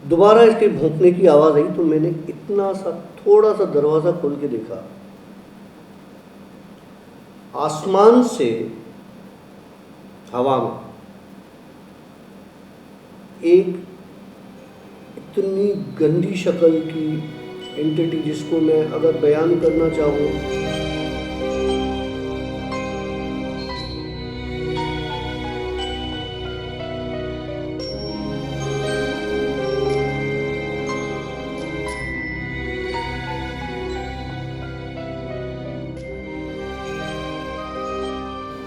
दोबारा इसके भौंकने की आवाज़ आई तो मैंने इतना सा थोड़ा सा दरवाज़ा खोल के देखा, आसमान से हवा में एक इतनी गंदी शक्ल की एंटिटी, जिसको मैं अगर बयान करना चाहूँ,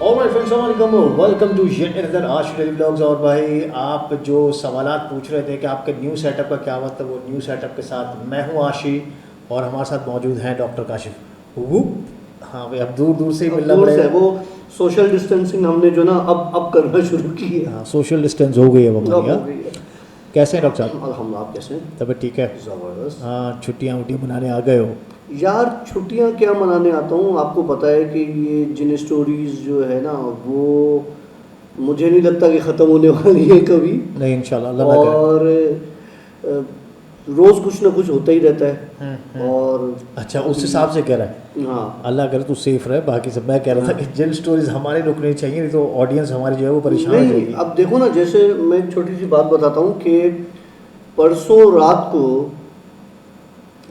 और my friends, welcome to yet another Aash daily blogs. और भाई आप जो सवालात पूछ रहे थे कि आपके न्यू सेटअप का क्या मतलब, वो न्यू सेटअप के साथ मैं हूँ आशी और हमारे साथ मौजूद हैं डॉक्टर काशिफ। हाँ भाई, अब दूर दूर से ही मिलना पड़ेगा। वो सोशल डिस्टेंसिंग हमने जो ना अब करना शुरू की है। हाँ, सोशल डिस्टेंस हो गई है वो हमारी। कैसे हैं डॉक्टर साहब? अल्हम्दुलिल्लाह, आप कैसे हैं? तबीयत ठीक है? ज़बरदस्त। हाँ, छुट्टियाँ मनाने आ गए हो? यार छुट्टियां क्या मनाने आता हूँ, आपको पता है कि ये जिन स्टोरीज जो है ना, वो मुझे नहीं लगता कि ख़त्म होने वाली है कभी। नहीं, इंशाल्लाह अल्लाह ना करे। और रोज़ कुछ ना कुछ होता ही रहता है। और अच्छा, उस हिसाब से कह रहा है? हाँ, अल्लाह करे तू सेफ रहे। बाकी सब मैं कह रहा था कि जिन स्टोरीज हमारे रुकनी चाहिए, नहीं तो ऑडियंस हमारी जो है वो परेशान हो जाएगी। अब देखो ना, जैसे मैं एक छोटी सी बात बताता हूँ कि परसों रात को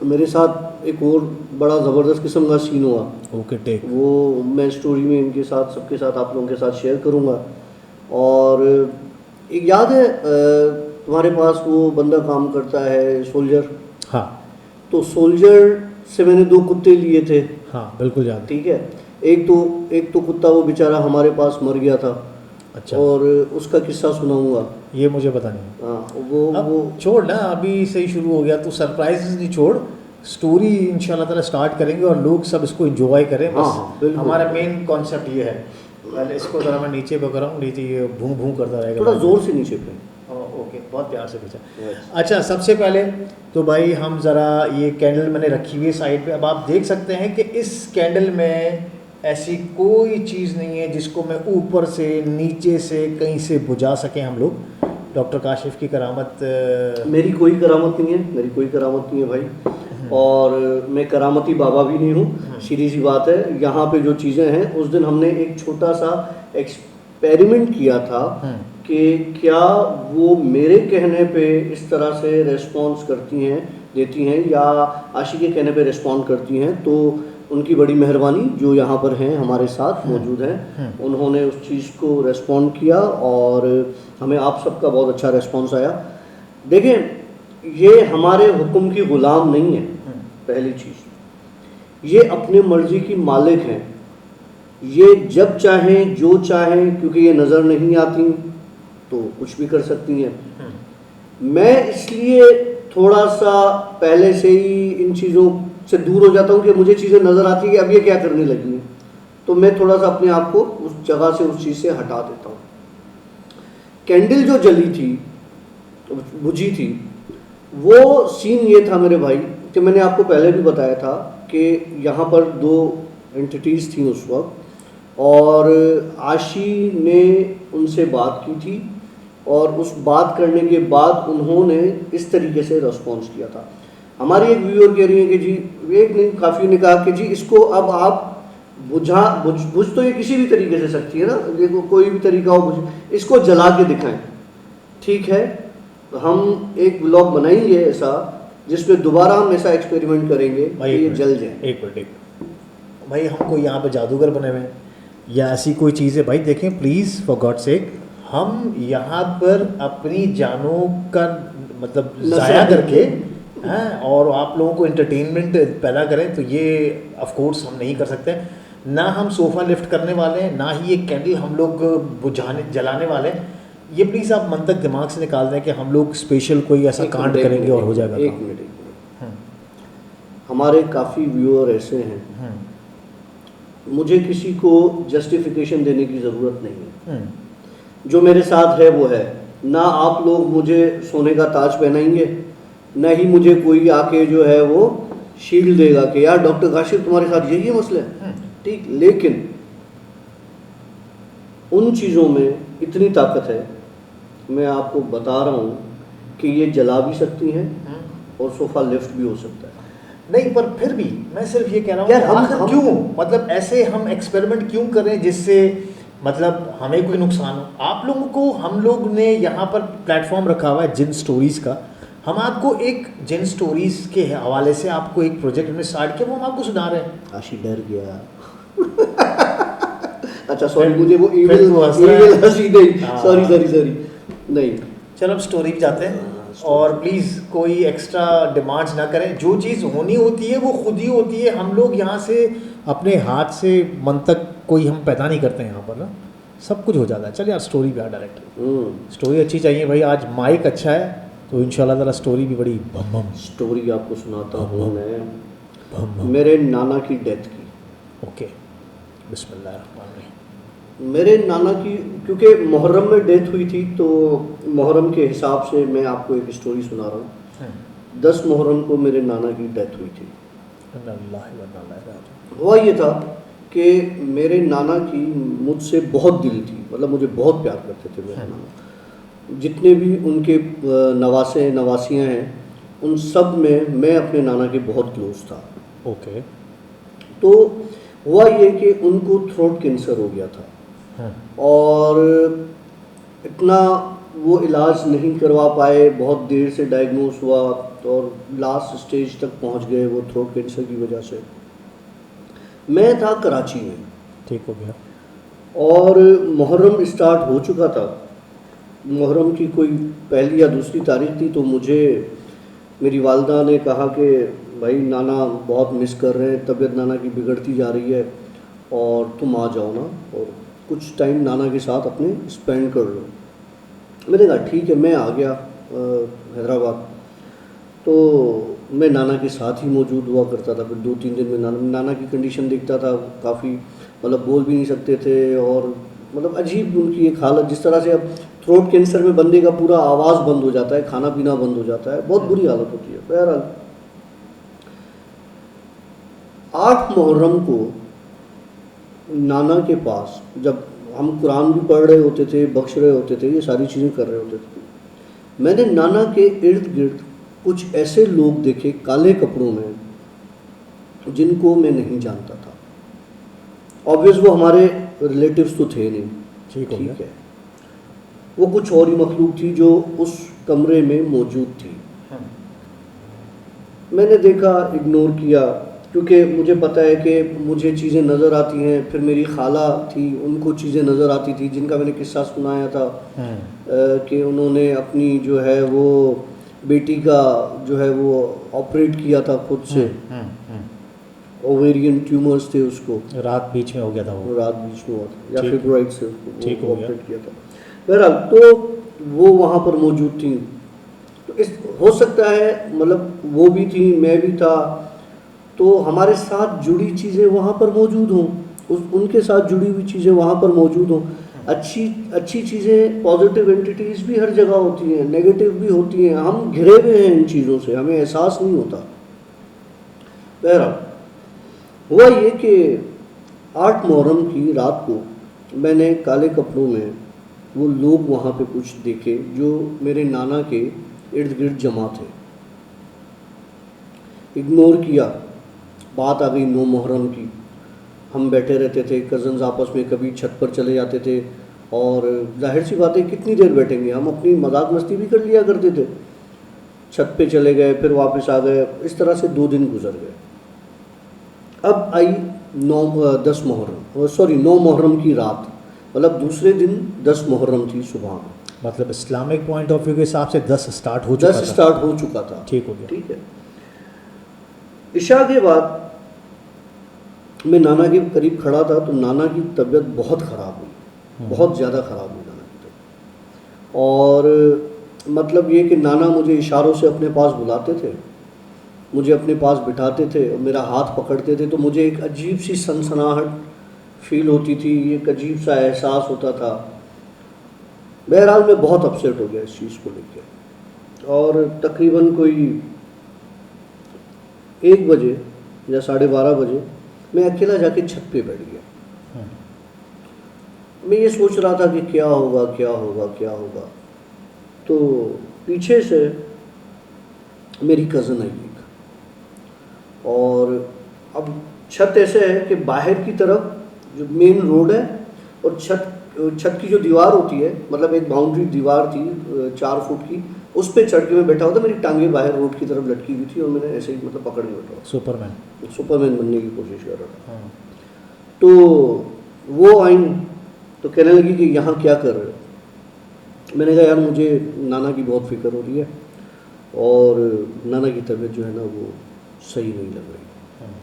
मेरे साथ एक और बड़ा ज़बरदस्त किस्म का सीन हुआ। Okay, take. वो मैं स्टोरी में इनके साथ, सबके साथ, आप लोगों के साथ शेयर करूँगा। और एक याद है तुम्हारे पास वो बंदा काम करता है, सोल्जर? हाँ तो सोल्जर से मैंने 2 कुत्ते लिए थे। हाँ, बिल्कुल याद है। ठीक है। एक तो कुत्ता वो बेचारा हमारे पास मर गया था। अच्छा। और उसका किस्सा सुनाऊंगा। ये मुझे पता नहीं। हाँ, अब वो छोड़ ना, अभी से ही शुरू हो गया तो सरप्राइजेस नहीं छोड़, स्टोरी इंशाल्लाह ताला स्टार्ट करेंगे और लोग सब इसको एंजॉय करें। बस हाँ, बिल्कुल। हमारा मेन कॉन्सेप्ट ये है। पहले इसको ज़रा मैं नीचे पे कराऊँ, नहीं तो ये भूं भूं करता रहेगा। थोड़ा ज़ोर से नीचे पे। ओके, बहुत प्यार से पूछा। अच्छा, सबसे पहले तो भाई हम ज़रा ये कैंडल मैंने रखी हुई है साइड पे। अब आप देख सकते हैं कि इस कैंडल में ऐसी कोई चीज़ नहीं है जिसको मैं ऊपर से, नीचे से, कहीं से बुझा सकें हम लोग। डॉक्टर काशिफ की करामत। मेरी कोई करामत नहीं है, मेरी कोई करामत नहीं है भाई। और मैं करामती बाबा भी नहीं हूँ। सीधी सी बात है, यहाँ पे जो चीज़ें हैं, उस दिन हमने एक छोटा सा एक्सपेरिमेंट किया था कि क्या वो मेरे कहने पे इस तरह से रेस्पॉन्स करती हैं, देती हैं, या आशी के कहने पे रेस्पॉन्ड करती हैं। तो उनकी बड़ी मेहरबानी, जो यहाँ पर हैं हमारे साथ मौजूद हैं, उन्होंने उस चीज़ को रेस्पॉन्ड किया और हमें आप सबका बहुत अच्छा रेस्पॉन्स आया। देखें, ये हमारे हुक्म की ग़ुलाम नहीं है। पहली चीज़, ये अपने मर्ज़ी की मालिक हैं। ये जब चाहें, जो चाहें, क्योंकि ये नज़र नहीं आती तो कुछ भी कर सकती हैं। मैं इसलिए थोड़ा सा पहले से ही इन चीज़ों से दूर हो जाता हूँ कि मुझे चीज़ें नज़र आती हैं कि अब ये क्या करने लगी हैं, तो मैं थोड़ा सा अपने आप को उस जगह से, उस चीज़ से हटा देता हूँ। कैंडल जो जली थी, बुझी थी, वो सीन ये था मेरे भाई कि मैंने आपको पहले भी बताया था कि यहाँ पर 2 एंटिटीज़ थी उस वक्त, और आशी ने उनसे बात की थी और उस बात करने के बाद उन्होंने इस तरीके से रिस्पॉन्स किया था। हमारी एक व्यूअर कह रही है कि जी, एक नहीं, काफ़ी ने कहा कि जी इसको अब आप बुझ तो ये किसी भी तरीके से सकती है ना, देखो कोई भी तरीका हो, इसको जला के दिखाएं। ठीक है, हम एक ब्लॉग बनाएंगे ऐसा जिसमें दोबारा हम ऐसा एक्सपेरिमेंट करेंगे कि ये जल जाए। एक मिनट भाई, हमको यहाँ पे जादूगर बने हुए या ऐसी कोई चीज़ है भाई? देखें प्लीज़, फॉर गॉड सेक, हम यहाँ पर अपनी जानों का मतलब ज़ाया करके हैं और आप लोगों को एंटरटेनमेंट पैदा करें, तो ये ऑफ कोर्स हम नहीं कर सकते। ना हम सोफ़ा लिफ्ट करने वाले हैं, ना ही ये कैंडल हम लोग जलाने वाले हैं। ये प्लीज़ आप मन तक दिमाग से निकाल दें कि हम लोग स्पेशल कोई ऐसा कांड करेंगे और हो जाएगा। एक मिनट, हमारे काफ़ी व्यूअर ऐसे हैं, मुझे किसी को जस्टिफिकेशन देने की ज़रूरत नहीं है। जो मेरे साथ है वो है। ना आप लोग मुझे सोने का ताज पहनाएंगे, न ही मुझे कोई आके जो है वो शील्ड देगा कि यार डॉक्टर काशिफ तुम्हारे साथ यही मसला है। ठीक, लेकिन उन चीज़ों में इतनी ताकत है, मैं आपको बता रहा हूँ कि ये जला भी सकती हैं और सोफ़ा लिफ्ट भी हो सकता है। नहीं, पर फिर भी मैं सिर्फ ये कह रहा हूँ यार, कि आखिर क्यों, मतलब ऐसे हम एक्सपेरिमेंट क्यों करें जिससे मतलब हमें कोई नुकसान हो। आप लोगों को हम लोग ने यहाँ पर प्लेटफॉर्म रखा हुआ है जिन स्टोरीज़ का, हम आपको एक जिन स्टोरीज़ के हवाले से आपको एक प्रोजेक्ट में स्टार्ट किया, वो हम आपको सुना रहे हैं। आशी डर गया। अच्छा सॉरी, मुझे वो फिर ईमेल तू हंस रहा है। ईमेल हंसी नहीं, हाँ। सॉरी नहीं। चलो अब स्टोरी पे जाते हैं, और प्लीज़ कोई एक्स्ट्रा डिमांड्स ना करें। जो चीज़ होनी होती है वो खुद ही होती है। हम लोग यहाँ से अपने हाथ से मन तक कोई हम पैदा नहीं करते हैं यहाँ पर ना, सब कुछ हो जाता है। चल यार स्टोरी पे आ डायरेक्ट। स्टोरी अच्छी चाहिए भाई, आज माइक अच्छा है तो इंशाल्लाह ताला स्टोरी भी बड़ी भम स्टोरी आपको सुनाता हूँ मैं भम। मेरे नाना की डेथ की। ओके, बिस्मिल्लाह। मेरे नाना की, क्योंकि मुहर्रम में डेथ हुई थी तो मुहर्रम के हिसाब से मैं आपको एक स्टोरी सुना रहा हूँ। 10 मुहर्रम को मेरे नाना की डेथ हुई थी। हुआ ये था कि मेरे नाना की मुझसे बहुत दिल थी, मतलब मुझे बहुत प्यार करते थे मेरे नाना। जितने भी उनके नवासे नवासियाँ हैं उन सब में मैं अपने नाना के बहुत क्लोज था। ओके। तो हुआ ये कि उनको थ्रोट कैंसर हो गया था और इतना वो इलाज नहीं करवा पाए, बहुत देर से डायग्नोस हुआ और लास्ट स्टेज तक पहुंच गए वो थ्रोट कैंसर की वजह से। मैं था कराची में, ठीक हो गया, और मुहर्रम स्टार्ट हो चुका था। मुहर्रम की कोई पहली या दूसरी तारीख थी, तो मुझे मेरी वालदा ने कहा कि भाई नाना बहुत मिस कर रहे हैं, तबीयत नाना की बिगड़ती जा रही है और तुम आ जाओ ना और कुछ टाइम नाना के साथ अपने स्पेंड कर लो। मैंने कहा ठीक है, मैं आ गया हैदराबाद। तो मैं नाना के साथ ही मौजूद हुआ करता था। फिर 2-3 दिन में नाना की कंडीशन देखता था, काफ़ी मतलब बोल भी नहीं सकते थे और मतलब अजीब उनकी एक हालत, जिस तरह से अब थ्रोट कैंसर में बंदे का पूरा आवाज़ बंद हो जाता है, खाना पीना बंद हो जाता है, बहुत बुरी हालत होती है। बहरहाल 8 मुहर्रम को नाना के पास जब हम कुरान भी पढ़ रहे होते थे, बख्श रहे होते थे, ये सारी चीज़ें कर रहे होते थे, मैंने नाना के इर्द गिर्द कुछ ऐसे लोग देखे काले कपड़ों में जिनको मैं नहीं जानता था। ऑब्वियस वो हमारे रिलेटिव्स तो थे नहीं, ठीक है, वो कुछ और ही मखलूक थी जो उस कमरे में मौजूद थी। मैंने देखा, इग्नोर किया, क्योंकि मुझे पता है कि मुझे चीज़ें नज़र आती हैं। फिर मेरी खाला थी, उनको चीज़ें नज़र आती थी, जिनका मैंने किस्सा सुनाया था कि उन्होंने अपनी जो है वो बेटी का जो है वो ऑपरेट किया था खुद से। ओवेरियन ट्यूमर्स थे, उसको रात बीच में हो गया था, वो रात बीच में हुआ था या ठीक, फेब्रुआरी से ठीक उसको हो गया। ऑपरेट किया था। बहरहाल तो वो वहाँ पर मौजूद थी। तो इस हो सकता है मतलब वो भी थी, मैं भी था, तो हमारे साथ जुड़ी चीज़ें वहाँ पर मौजूद हों, उनके साथ जुड़ी हुई चीज़ें वहाँ पर मौजूद हों। अच्छी चीज़ें, पॉजिटिव एंटिटीज़ भी हर जगह होती हैं, नेगेटिव भी होती हैं। हम घिरे हुए हैं इन चीज़ों से, हमें एहसास नहीं होता। बहरहाल हुआ ये कि 8 मुहर्रम की रात को मैंने काले कपड़ों में वो लोग वहाँ पे कुछ देखे जो मेरे नाना के इर्द गिर्द जमा थे। इग्नोर किया, बात आ गई 9 मुहर्रम की। हम बैठे रहते थे, कज़न्स आपस में कभी छत पर चले जाते थे और जाहिर सी बात है कितनी देर बैठेंगे, हम अपनी मजाक मस्ती भी कर लिया करते थे। छत पे चले गए, फिर वापस आ गए, इस तरह से 2 दिन गुजर गए। अब आई 9 मुहर्रम की रात, मतलब दूसरे दिन 10 मुहर्रम थी सुबह में। मतलब इस्लामिक पॉइंट ऑफ व्यू के हिसाब से 10 स्टार्ट हो चुका 10 था। स्टार्ट हो चुका था, ठीक हो गया, ठीक है। इशा के बाद मैं नाना के करीब खड़ा था तो नाना की तबीयत बहुत ख़राब हुई, बहुत ज़्यादा ख़राब हुई नाना की तबीयत। और मतलब ये कि नाना मुझे इशारों से अपने पास बुलाते थे, मुझे अपने पास बिठाते थे और मेरा हाथ पकड़ते थे, तो मुझे एक अजीब सी सनसनाहट फील होती थी, एक अजीब सा एहसास होता था। बहरहाल मैं बहुत अपसेट हो गया इस चीज़ को लेकर, और तकरीबन कोई 1 बजे या 12:30 बजे मैं अकेला जाके छत पे बैठ गया। मैं ये सोच रहा था कि क्या होगा। तो पीछे से मेरी कज़न आई एक, और अब छत ऐसे है कि बाहर की तरफ जो मेन रोड है और छत की जो दीवार होती है, मतलब एक बाउंड्री दीवार थी 4 फुट की, उस पे चढ़ के मैं बैठा हुआ था। मेरी टांगें बाहर रोड की तरफ लटकी हुई थी और मैंने ऐसे ही मतलब पकड़ के बैठा हुआ, सुपरमैन बनने की कोशिश कर रहा था। हाँ। तो वो आई तो कहने लगी कि यहाँ क्या कर रहे हो। मैंने कहा यार मुझे नाना की बहुत फिक्र हो रही है और नाना की तबीयत जो है ना वो सही नहीं लग रही। हाँ।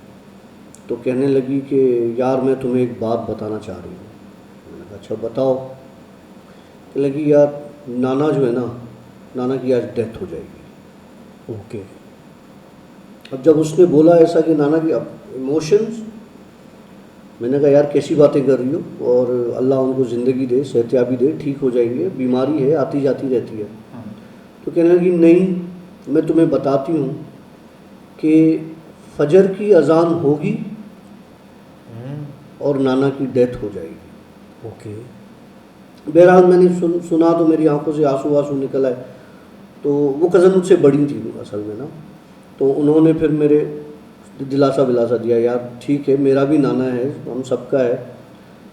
तो कहने लगी कि यार मैं तुम्हें एक बात बताना चाह रही हूँ। मैंने कहा अच्छा बताओ। कहने लगी यार नाना जो है ना, नाना की आज डेथ हो जाएगी। ओके। अब जब उसने बोला ऐसा कि नाना की इमोशंस, मैंने कहा यार कैसी बातें कर रही हो, और अल्लाह उनको ज़िंदगी दे, सेहतयाबी दे, ठीक हो जाएंगे, बीमारी है आती जाती रहती है। हाँ। तो कहने लगी नहीं मैं तुम्हें बताती हूँ कि फजर की अजान होगी और नाना की डेथ हो जाएगी। ओके। बहरहाल मैंने सुना तो मेरी आंखों से आंसू आंसू निकल आए। तो वो कज़न मुझसे बड़ी थी असल में ना, तो उन्होंने फिर मेरे दिलासा विलासा दिया यार ठीक है मेरा भी नाना है, हम सबका है।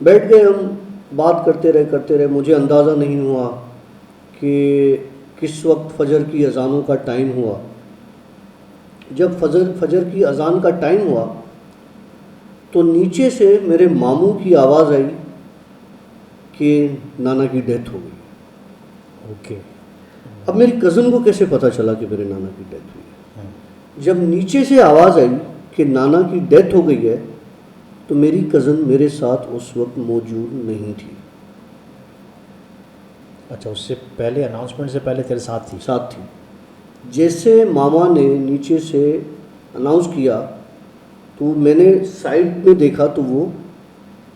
बैठ गए हम, बात करते रहे। मुझे अंदाज़ा नहीं हुआ कि किस वक्त फ़जर की अज़ानों का टाइम हुआ। जब फजर की अज़ान का टाइम हुआ तो नीचे से मेरे मामू की आवाज़ आई कि नाना की डेथ हो गई। ओके। अब मेरी कज़न को कैसे पता चला कि मेरे नाना की डेथ हुई है? हाँ। जब नीचे से आवाज़ आई कि नाना की डेथ हो गई है तो मेरी कज़न मेरे साथ उस वक्त मौजूद नहीं थी। अच्छा, उससे पहले अनाउंसमेंट से पहले तेरे साथ थी? जैसे मामा ने नीचे से अनाउंस किया तो मैंने साइड में देखा तो वो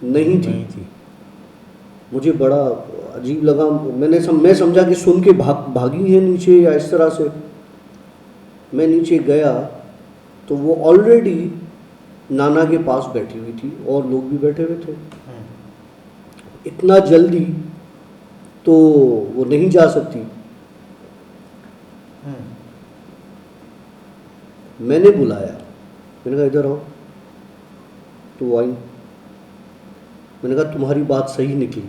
नहीं थी। मुझे बड़ा अजीब लगा। मैं समझा कि सुन के भागी है नीचे या इस तरह से। मैं नीचे गया तो वो ऑलरेडी नाना के पास बैठी हुई थी और लोग भी बैठे हुए थे। हाँ। इतना जल्दी तो वो नहीं जा सकती। हाँ। मैंने बुलाया, मैंने कहा इधर आओ। तो वो आई। मैंने कहा तुम्हारी बात सही निकली।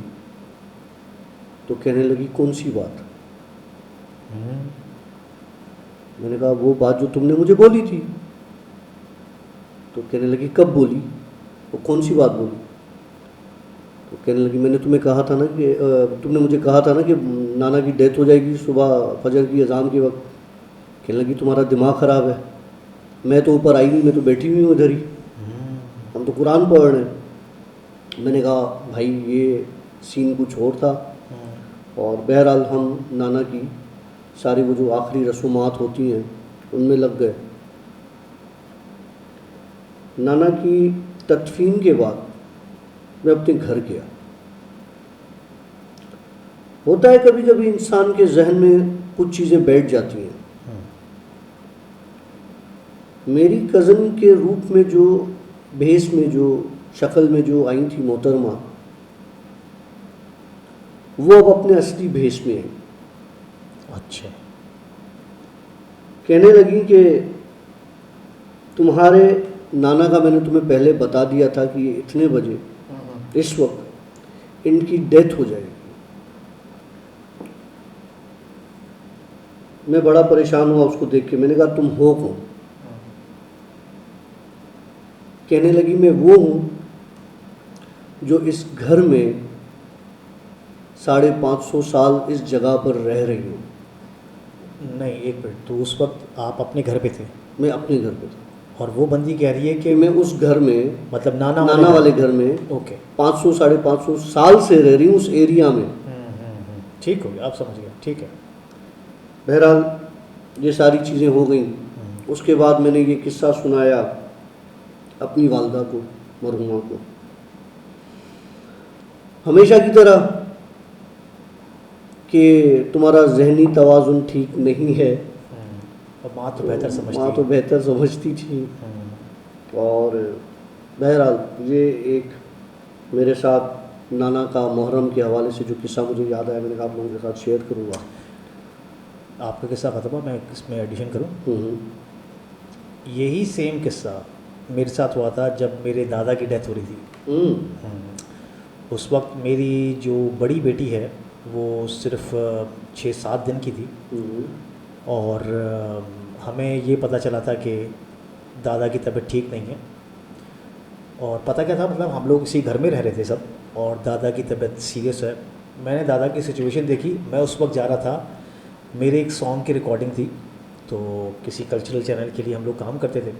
तो कहने लगी कौन सी बात? मैंने कहा वो बात जो तुमने मुझे बोली थी। तो कहने लगी कब बोली? वो कौन सी बात बोली? तो कहने लगी मैंने तुम्हें कहा था ना कि तुमने मुझे कहा था ना कि नाना की डेथ हो जाएगी सुबह फजर की अजान के वक्त। कहने लगी तुम्हारा दिमाग ख़राब है, मैं तो ऊपर आई नहीं, मैं तो बैठी हुई हूँ इधर ही, हम तो कुरान पढ़ रहे हैं। मैंने कहा भाई ये सीन कुछ और था। और बहरहाल हम नाना की सारी वो जो आखिरी रसूमात होती हैं उनमें लग गए। नाना की तदफीन के बाद मैं अपने घर गया। होता है कभी कभी इंसान के जहन में कुछ चीज़ें बैठ जाती हैं। मेरी कज़न के रूप में जो भेस में जो शक्ल में जो आई थी मोहतरमा, वो अब अपने असली भेस में है। अच्छा। कहने लगी कि तुम्हारे नाना का मैंने तुम्हें पहले बता दिया था कि ये इतने बजे इस वक्त इनकी डेथ हो जाएगी। मैं बड़ा परेशान हुआ उसको देख के। मैंने कहा तुम हो कौन? कहने लगी मैं वो हूँ जो इस घर में 550 साल इस जगह पर रह रही हूँ। नहीं, एक मिनट, तो उस वक्त आप अपने घर पे थे? मैं अपने घर पे था और वो बंदी कह रही है कि मैं उस घर में, मतलब नाना वाले घर में ओके 500 550 साल से रह रही हूँ उस एरिया में। ठीक हो गया, आप समझ गए, ठीक है। बहरहाल ये सारी चीज़ें हो गई। उसके बाद मैंने ये किस्सा सुनाया अपनी वालदा को, मरहुमा को। हमेशा की तरह कि तुम्हारा जहनी तवाज़ुन ठीक नहीं है। और माँ तो बेहतर समझती माँ तो बेहतर समझती थी। और बहरहाल ये एक मेरे साथ नाना का मुहर्रम के हवाले से जो किस्सा मुझे याद आया, मैंने कहा आप लोगों के साथ शेयर करूँगा। आपका किस्सा ख़त्म हुआ, मैं इसमें एडिशन करूँ। हम्म, यही सेम किस्सा मेरे साथ हुआ था जब मेरे दादा की डेथ हो रही थी। हम्म, उस वक्त मेरी जो बड़ी बेटी है वो सिर्फ 6-7 दिन की थी, हम्म, और हमें ये पता चला था कि दादा की तबीयत ठीक नहीं है। और पता क्या था, मतलब हम लोग इसी घर में रह रहे थे सब, और दादा की तबीयत सीरियस है। मैंने दादा की सिचुएशन देखी। मैं उस वक्त जा रहा था, मेरे एक सॉन्ग की रिकॉर्डिंग थी, तो किसी कल्चरल चैनल के लिए हम लोग काम करते थे,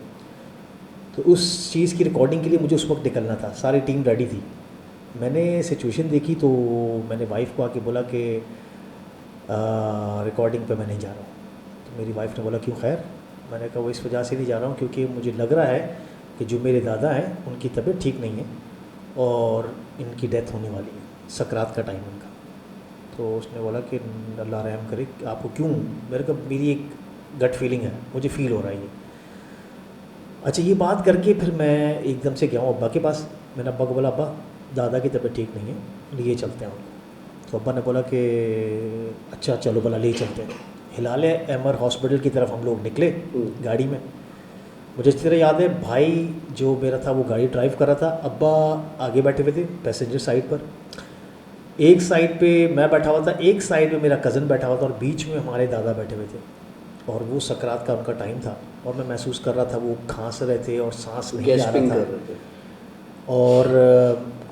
तो उस चीज़ की रिकॉर्डिंग के लिए मुझे उस वक्त निकलना था, सारी टीम रेडी थी। मैंने सिचुएशन देखी तो मैंने वाइफ को आके बोला कि रिकॉर्डिंग पे मैं नहीं जा रहा हूँ। तो मेरी वाइफ ने बोला क्यों? खैर, मैंने कहा वो इस वजह से नहीं जा रहा हूँ क्योंकि मुझे लग रहा है कि जो मेरे दादा हैं उनकी तबीयत ठीक नहीं है और इनकी डेथ होने वाली है, सकरात का टाइम उनका। तो उसने बोला कि अल्लाह रहम करे, आपको क्यों? मेरे को मेरी एक गट फीलिंग है, मुझे फील हो रहा है ये। अच्छा, ये बात करके फिर मैं एकदम से गया हूँ अब्बा के पास। मैंने अब्बा को बोला, अब्बा दादा की तबीयत ठीक नहीं है, लिए चलते हैं उनको। तो अब्बा ने बोला कि अच्छा चलो भला ले चलते हैं। हिलाल अहमर हॉस्पिटल की तरफ हम लोग निकले गाड़ी में। मुझे इस तरह याद है, भाई जो मेरा था वो गाड़ी ड्राइव कर रहा था, अब्बा आगे बैठे हुए थे पैसेंजर साइड पर, एक साइड पे मैं बैठा हुआ था, एक साइड पे मेरा कज़न बैठा हुआ था, और बीच में हमारे दादा बैठे हुए थे। और वो सकरात का उनका टाइम था, और मैं महसूस कर रहा था वो खांस रहे थे और सांस नहीं आ गैस्पिंग रहा कर था, रहे थे। और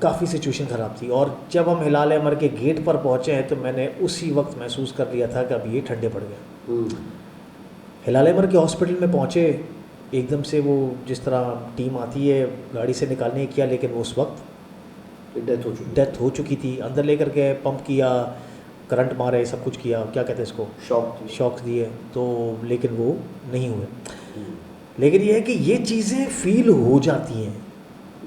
काफ़ी सिचुएशन ख़राब थी। और जब हम हिलाल अमर के गेट पर पहुँचे हैं तो मैंने उसी वक्त महसूस कर लिया था कि अब ये ठंडे पड़ गए। हिलाल अमर के हॉस्पिटल में पहुँचे, एकदम से वो जिस तरह टीम आती है गाड़ी से निकालने किया, लेकिन वो उस वक्त डेथ हो चुकी थी। अंदर लेकर के पंप किया, करंट मारे, सब कुछ किया, क्या कहते हैं इसको, शॉक्स दिए, तो लेकिन वो नहीं हुए। लेकिन ये है कि ये चीज़ें फील हो जाती हैं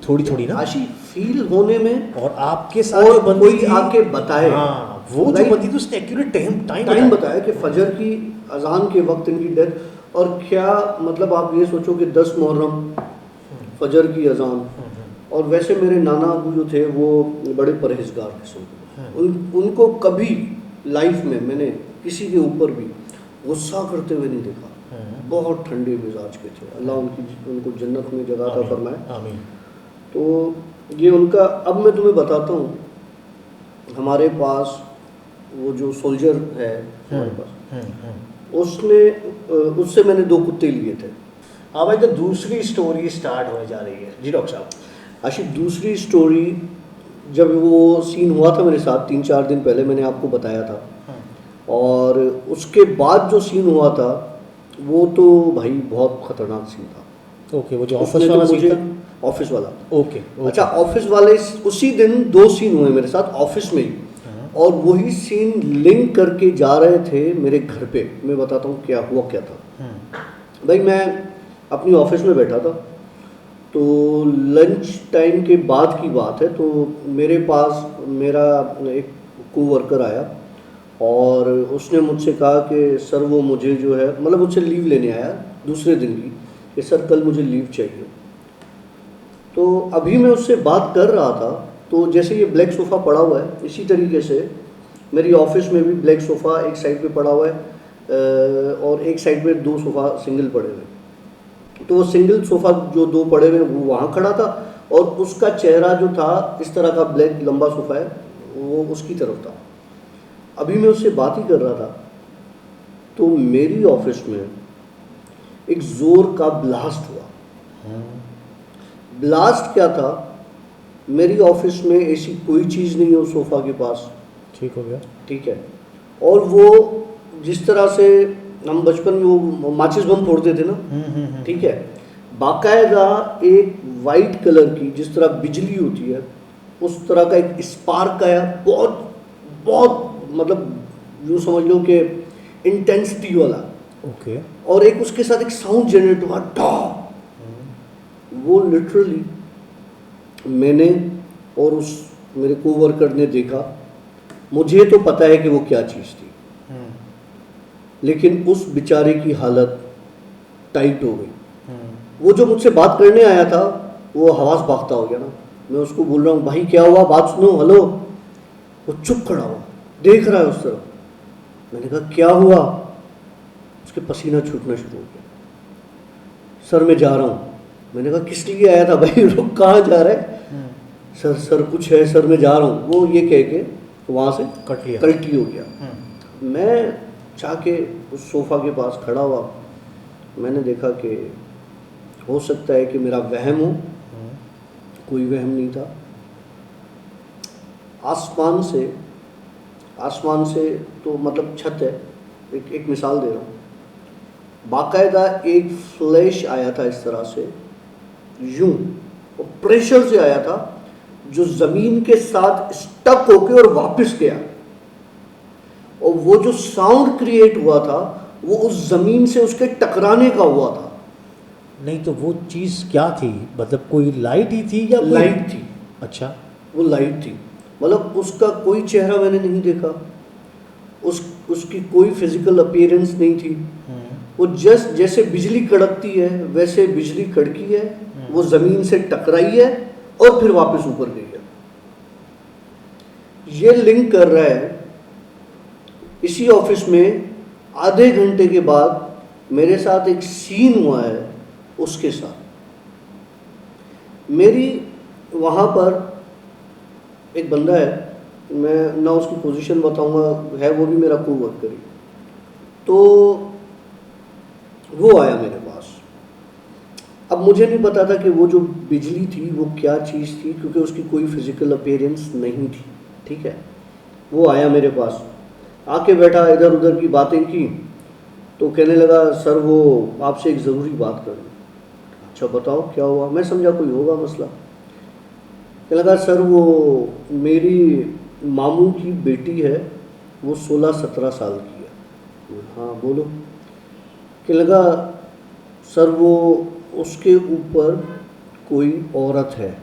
थोड़ी थोड़ी ना, आशी फील होने में। और आपके साथ और जो बंदी कोई थी, आके बताए, हाँ, वो जो बंदी थी उसने एक्यूरेट टाइम बताया कि फजर की अजान के वक्त इनकी डेथ। और क्या मतलब, आप ये सोचो कि 10 मुहर्रम फजर की अजान, और वैसे मेरे नाना अबू जो थे वो बड़े परहेजगार किस्म के, उनको कभी लाइफ में मैंने किसी के ऊपर भी गुस्सा करते हुए नहीं देखा। बहुत ठंडे मिजाज के थे, अल्लाह उनको जन्नत में जगह अता फरमाए। आमीन। तो ये उनका, अब मैं तुम्हें बताता हूँ, हमारे पास वो जो सोल्जर है हमारे पास, उससे मैंने 2 कुत्ते लिए थे। हाँ भाई, तो दूसरी स्टोरी स्टार्ट होने जा रही है जी डॉक्टर साहब। आशिफ, दूसरी स्टोरी, जब वो सीन हुआ था मेरे साथ 3-4 दिन पहले, मैंने आपको बताया था, और उसके बाद जो सीन हुआ था वो तो भाई बहुत ख़तरनाक सीन था। ओके, वो जो ऑफिस वाला सीन था, ऑफिस वाला। ओके। अच्छा, ऑफिस वाले, उसी दिन 2 सीन हुए मेरे साथ ऑफिस में ही, और वही सीन लिंक करके जा रहे थे मेरे घर पे। मैं बताता हूँ क्या हुआ क्या था। भाई मैं अपनी ऑफिस में बैठा था, तो लंच टाइम के बाद की बात है, तो मेरे पास मेरा एक कोवर्कर आया, और उसने मुझसे कहा कि सर वो मुझे जो है, मतलब मुझसे लीव लेने आया दूसरे दिन की, कि सर कल मुझे लीव चाहिए। तो अभी मैं उससे बात कर रहा था, तो जैसे ये ब्लैक सोफ़ा पड़ा हुआ है, इसी तरीके से मेरी ऑफिस में भी ब्लैक सोफ़ा एक साइड पे पड़ा हुआ है, और एक साइड पे 2 सोफ़ा सिंगल पड़े हुए। तो वो सिंगल सोफ़ा जो 2 पड़े हुए वो वहाँ खड़ा था, और उसका चेहरा जो था, इस तरह का ब्लैक लंबा सोफ़ा है, वो उसकी तरफ था। अभी मैं उससे बात ही कर रहा था, तो मेरी ऑफिस में एक ज़ोर का ब्लास्ट हुआ। ब्लास्ट क्या था, मेरी ऑफिस में ऐसी कोई चीज़ नहीं है उस सोफ़ा के पास, ठीक हो गया, ठीक है। और वो जिस तरह से हम बचपन में वो माचिस बम फोड़ते थे ना, ठीक है, बाकायदा एक वाइट कलर की, जिस तरह बिजली होती है उस तरह का एक स्पार्क आया, बहुत बहुत, मतलब यूँ समझ लो कि इंटेंसिटी वाला। ओके। और एक उसके साथ एक साउंड जनरेट हुआ, डॉ। वो लिटरली मैंने और उस मेरे कोवर्कर ने देखा। मुझे तो पता है कि वो क्या चीज़ थी, लेकिन उस बेचारे की हालत टाइट हो गई। वो जो मुझसे बात करने आया था वो हवास भागता हो गया ना। मैं उसको बोल रहा हूँ, भाई क्या हुआ, बात सुनो, हेलो। वो चुप खड़ा हुआ, देख रहा है उस तरफ। मैंने कहा क्या हुआ? उसके पसीना छूटना शुरू हो गया। सर मैं जा रहा हूँ। मैंने कहा किस लिए आया था भाई, रुक कहाँ जा रहा है? सर सर कुछ है सर, मैं जा रहा हूँ। वो ये कह के वहाँ से कल्टी हो गया। मैं जाके उस सोफ़ा के पास खड़ा हुआ। मैंने देखा कि हो सकता है कि मेरा वहम हो, कोई वहम नहीं था। आसमान से तो मतलब छत है, एक मिसाल दे रहा हूँ, बाकायदा एक फ्लैश आया था इस तरह से, यूं और प्रेशर से आया था, जो ज़मीन के साथ स्टक होके और वापस गया। और वो जो साउंड क्रिएट हुआ था वो उस ज़मीन से उसके टकराने का हुआ था। नहीं तो वो चीज़ क्या थी, मतलब कोई लाइट ही थी या लाइट थी। अच्छा, वो लाइट थी, मतलब उसका कोई चेहरा मैंने नहीं देखा, उसकी कोई फिजिकल अपीयरेंस नहीं थी। वो जस्ट जैसे बिजली कड़कती है वैसे बिजली कड़की है, वो ज़मीन से टकराई है और फिर वापस ऊपर गई है। ये लिंक कर रहा है। इसी ऑफिस में आधे घंटे के बाद मेरे साथ एक सीन हुआ है उसके साथ। मेरी वहाँ पर एक बंदा है, मैं ना उसकी पोजीशन बताऊंगा, है वो भी मेरा कोवर्कर ही। तो वो आया मेरे पास। अब मुझे नहीं पता था कि वो जो बिजली थी वो क्या चीज़ थी, क्योंकि उसकी कोई फिजिकल अपीयरेंस नहीं थी। ठीक है, वो आया मेरे पास, आके बैठा, इधर उधर की बातें की, तो कहने लगा सर वो आपसे एक ज़रूरी बात करनी। अच्छा बताओ क्या हुआ? मैं समझा कोई होगा मसला। कहने लगा सर वो मेरी मामू की बेटी है, वो 16-17 साल की है। हाँ बोलो। कहने लगा सर वो उसके ऊपर कोई औरत है।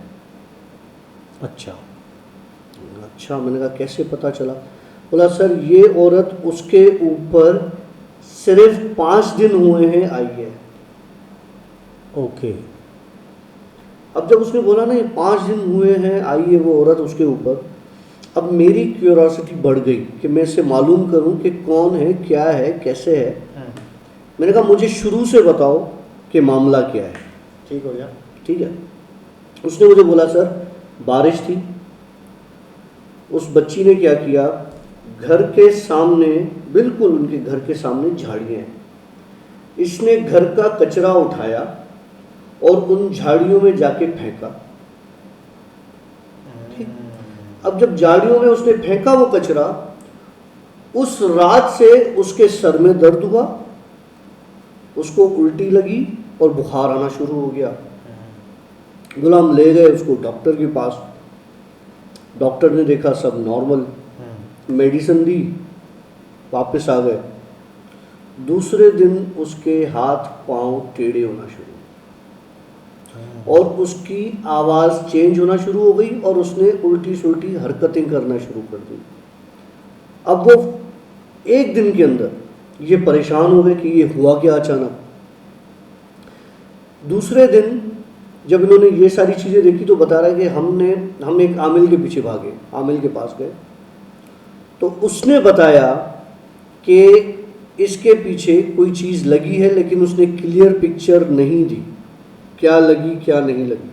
अच्छा, मैंने कहा कैसे पता चला? बोला सर ये औरत उसके ऊपर सिर्फ 5 दिन हुए हैं आई है। ओके। अब जब उसने बोला ना ये 5 दिन हुए हैं आई है वो औरत उसके ऊपर, अब मेरी क्यूरियोसिटी बढ़ गई कि मैं इससे मालूम करूं कि कौन है, क्या है, कैसे है। मैंने कहा मुझे शुरू से बताओ कि मामला क्या है। ठीक हो गया। ठीक है। उसने मुझे बोला सर बारिश थी, उस बच्ची ने क्या किया, घर के सामने, बिल्कुल उनके घर के सामने झाड़ियाँ हैं, इसने घर का कचरा उठाया और उन झाड़ियों में जाके फेंका। ठीक। अब जब झाड़ियों में उसने फेंका वो कचरा, उस रात से उसके सर में दर्द हुआ, उसको उल्टी लगी और बुखार आना शुरू हो गया। गुलाम ले गए उसको डॉक्टर के पास। डॉक्टर ने देखा सब नॉर्मल, मेडिसिन दी, वापस आ गए। दूसरे दिन उसके हाथ पांव टेढ़े होना शुरू और उसकी आवाज़ चेंज होना शुरू हो गई और उसने उल्टी सुल्टी हरकतें करना शुरू कर दी। अब वो एक दिन के अंदर ये परेशान हो गए कि ये हुआ क्या अचानक। दूसरे दिन जब इन्होंने ये सारी चीज़ें देखी तो बता रहा है कि हम एक आमिल के पीछे भागे, आमिल के पास गए, तो उसने बताया कि इसके पीछे कोई चीज़ लगी है, लेकिन उसने क्लियर पिक्चर नहीं दी क्या लगी क्या नहीं लगी।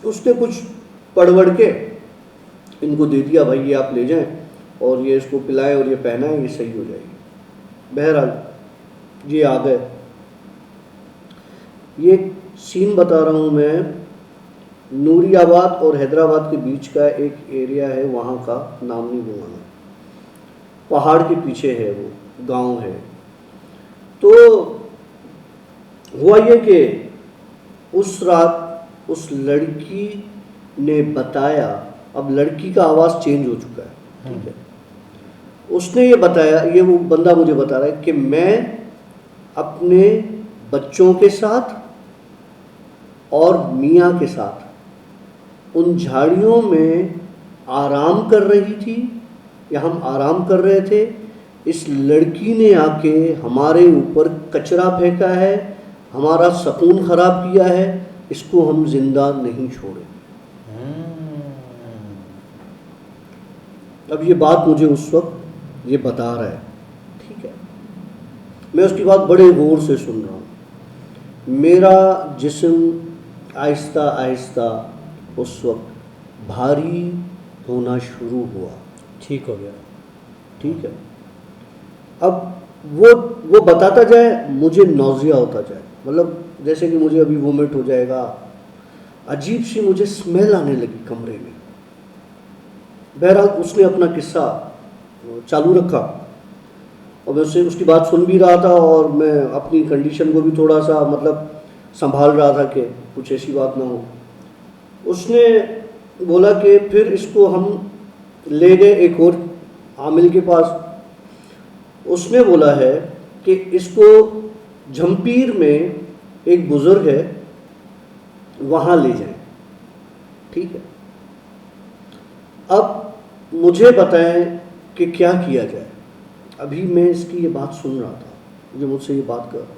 उसने कुछ पढ़ के इनको दे दिया, भाई ये आप ले जाएं और ये इसको पिलाएं और ये पहनाएं, ये सही हो जाएगी। बहरहाल ये आ गए। ये सीन बता रहा हूँ मैं, नूरियाबाद और हैदराबाद के बीच का एक एरिया है, वहाँ का नाम नहीं लूँगा मैं, पहाड़ के पीछे है वो गांव है। तो हुआ ये कि उस रात उस लड़की ने बताया, अब लड़की का आवाज़ चेंज हो चुका है, ठीक है, उसने ये बताया, ये वो बंदा मुझे बता रहा है कि मैं अपने बच्चों के साथ और मियाँ के साथ उन झाड़ियों में आराम कर रही थी या हम आराम कर रहे थे, इस लड़की ने आके हमारे ऊपर कचरा फेंका है, हमारा सुकून ख़राब किया है, इसको हम जिंदा नहीं छोड़ेंगे। अब ये बात मुझे उस वक्त ये बता रहा है, ठीक है। मैं उसकी बात बड़े गौर से सुन रहा हूँ। मेरा जिस्म आहिस्ता आहिस्ता उस वक्त भारी होना शुरू हुआ। ठीक हो गया। ठीक है, अब वो बताता जाए, मुझे नौजिया होता जाए, मतलब जैसे कि मुझे अभी वोमिट हो जाएगा। अजीब सी मुझे स्मेल आने लगी कमरे में। बहरहाल उसने अपना किस्सा चालू रखा और मैं उससे उसकी बात सुन भी रहा था और मैं अपनी कंडीशन को भी थोड़ा सा मतलब संभाल रहा था कि कुछ ऐसी बात ना हो। उसने बोला कि फिर इसको हम ले गए एक और आमिल के पास। उसने बोला है कि इसको झम्पीर में एक बुज़ुर्ग है, वहाँ ले जाएं। ठीक है, अब मुझे बताएं कि क्या किया जाए। अभी मैं इसकी ये बात सुन रहा था, जो मुझसे ये बात कर रहा था।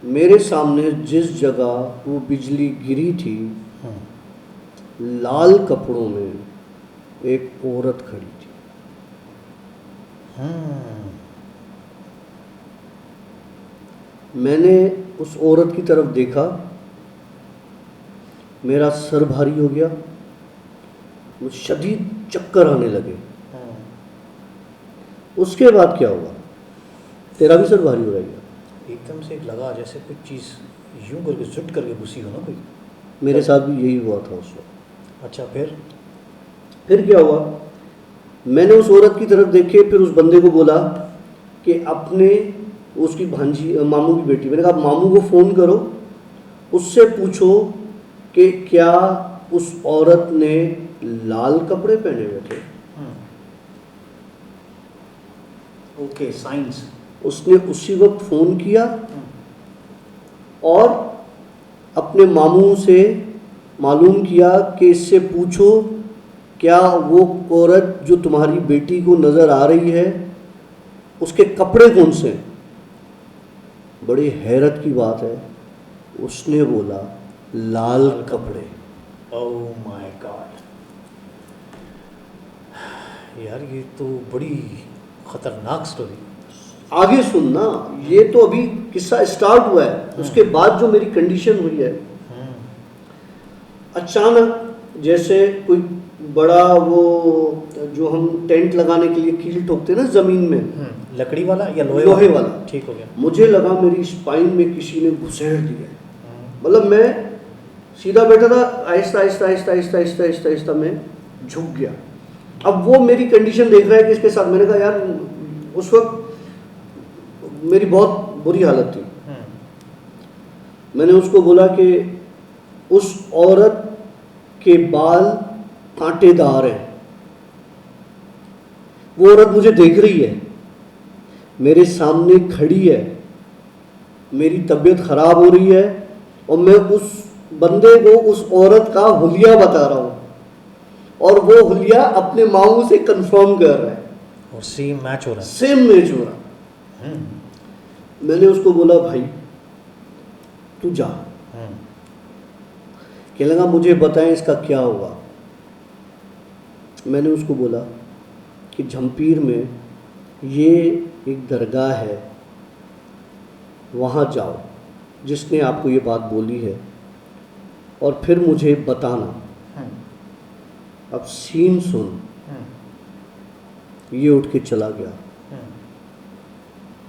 मेरे सामने जिस जगह वो बिजली गिरी थी, लाल कपड़ों में एक औरत खड़ी थी। मैंने उस औरत की तरफ देखा, मेरा सर भारी हो गया, मुझे शदीद चक्कर आने लगे। उसके बाद क्या हुआ? तेरा भी सर भारी हो रहा है? एकदम से लगा जैसे कुछ चीज़ यूं करके जुट करके घुसी हो ना कोई। मेरे साथ भी यही हुआ था उस वक्त। अच्छा, फिर क्या हुआ? मैंने उस औरत की तरफ देखे, फिर उस बंदे को बोला कि अपने उसकी भांजी मामू की बेटी, मैंने कहा मामू को फ़ोन करो, उससे पूछो कि क्या उस औरत ने लाल कपड़े पहने हुए थे। Okay, science. उसने उसी वक्त फ़ोन किया और अपने मामू से मालूम किया कि इससे पूछो क्या वो औरत जो तुम्हारी बेटी को नज़र आ रही है उसके कपड़े कौन से हैं। बड़ी हैरत की बात है, उसने बोला लाल कपड़े। ओह माय गॉड यार, ये तो बड़ी खतरनाक स्टोरी। आगे सुनना, ये तो अभी किस्सा स्टार्ट हुआ है। उसके बाद जो मेरी कंडीशन हुई है, अचानक जैसे कोई बड़ा वो जो हम टेंट लगाने के लिए कील ठोकते हैं ना ज़मीन में, लकड़ी वाला या लोहे वाला। ठीक हो गया। मुझे लगा मेरी स्पाइन में किसी ने घुसेड़ दिया। मतलब मैं सीधा बैठा था, आहिस्ता आहिस्ता आहिस्ता आहिस्ता आहिस्ता आहिस्ता आहिस्ता मैं झुक गया। अब वो मेरी कंडीशन देख रहा है कि इसके साथ। मैंने कहा यार, उस वक्त मेरी बहुत बुरी हालत थी। मैंने उसको बोला कि उस औरत के बाल कांटेदार हैं। वो औरत मुझे देख रही है, मेरे सामने खड़ी है, मेरी तबीयत खराब हो रही है और मैं उस बंदे को उस औरत का हुलिया बता रहा हूँ और वो हुलिया अपने मामू से कंफर्म कर रहा है और सेम मैच हो रहा है। सेम मैच हो रहा। मैंने उसको बोला भाई तू जा। कहने लगा मुझे बताएं इसका क्या होगा। मैंने उसको बोला कि झम्पीर में ये एक दरगाह है, वहाँ जाओ, जिसने आपको ये बात बोली है, और फिर मुझे बताना। अब सीन सुन। ये उठ के चला गया।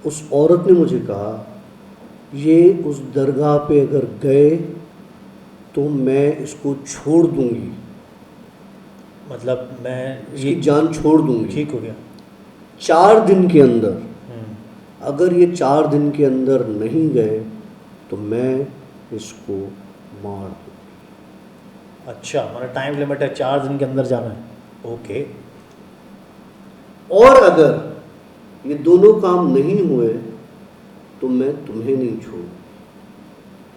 उस औरत ने मुझे कहा ये उस दरगाह पे अगर गए तो मैं इसको छोड़ दूंगी, मतलब मैं इसकी जान छोड़ दूंगी। ठीक हो गया। 4 दिन के अंदर, अगर ये 4 दिन के अंदर नहीं गए तो मैं इसको मार दूंगी। अच्छा, मतलब टाइम लिमिट है, 4 दिन के अंदर जाना है। ओके। और अगर ये दोनों काम नहीं हुए तो मैं तुम्हें नहीं छोड़।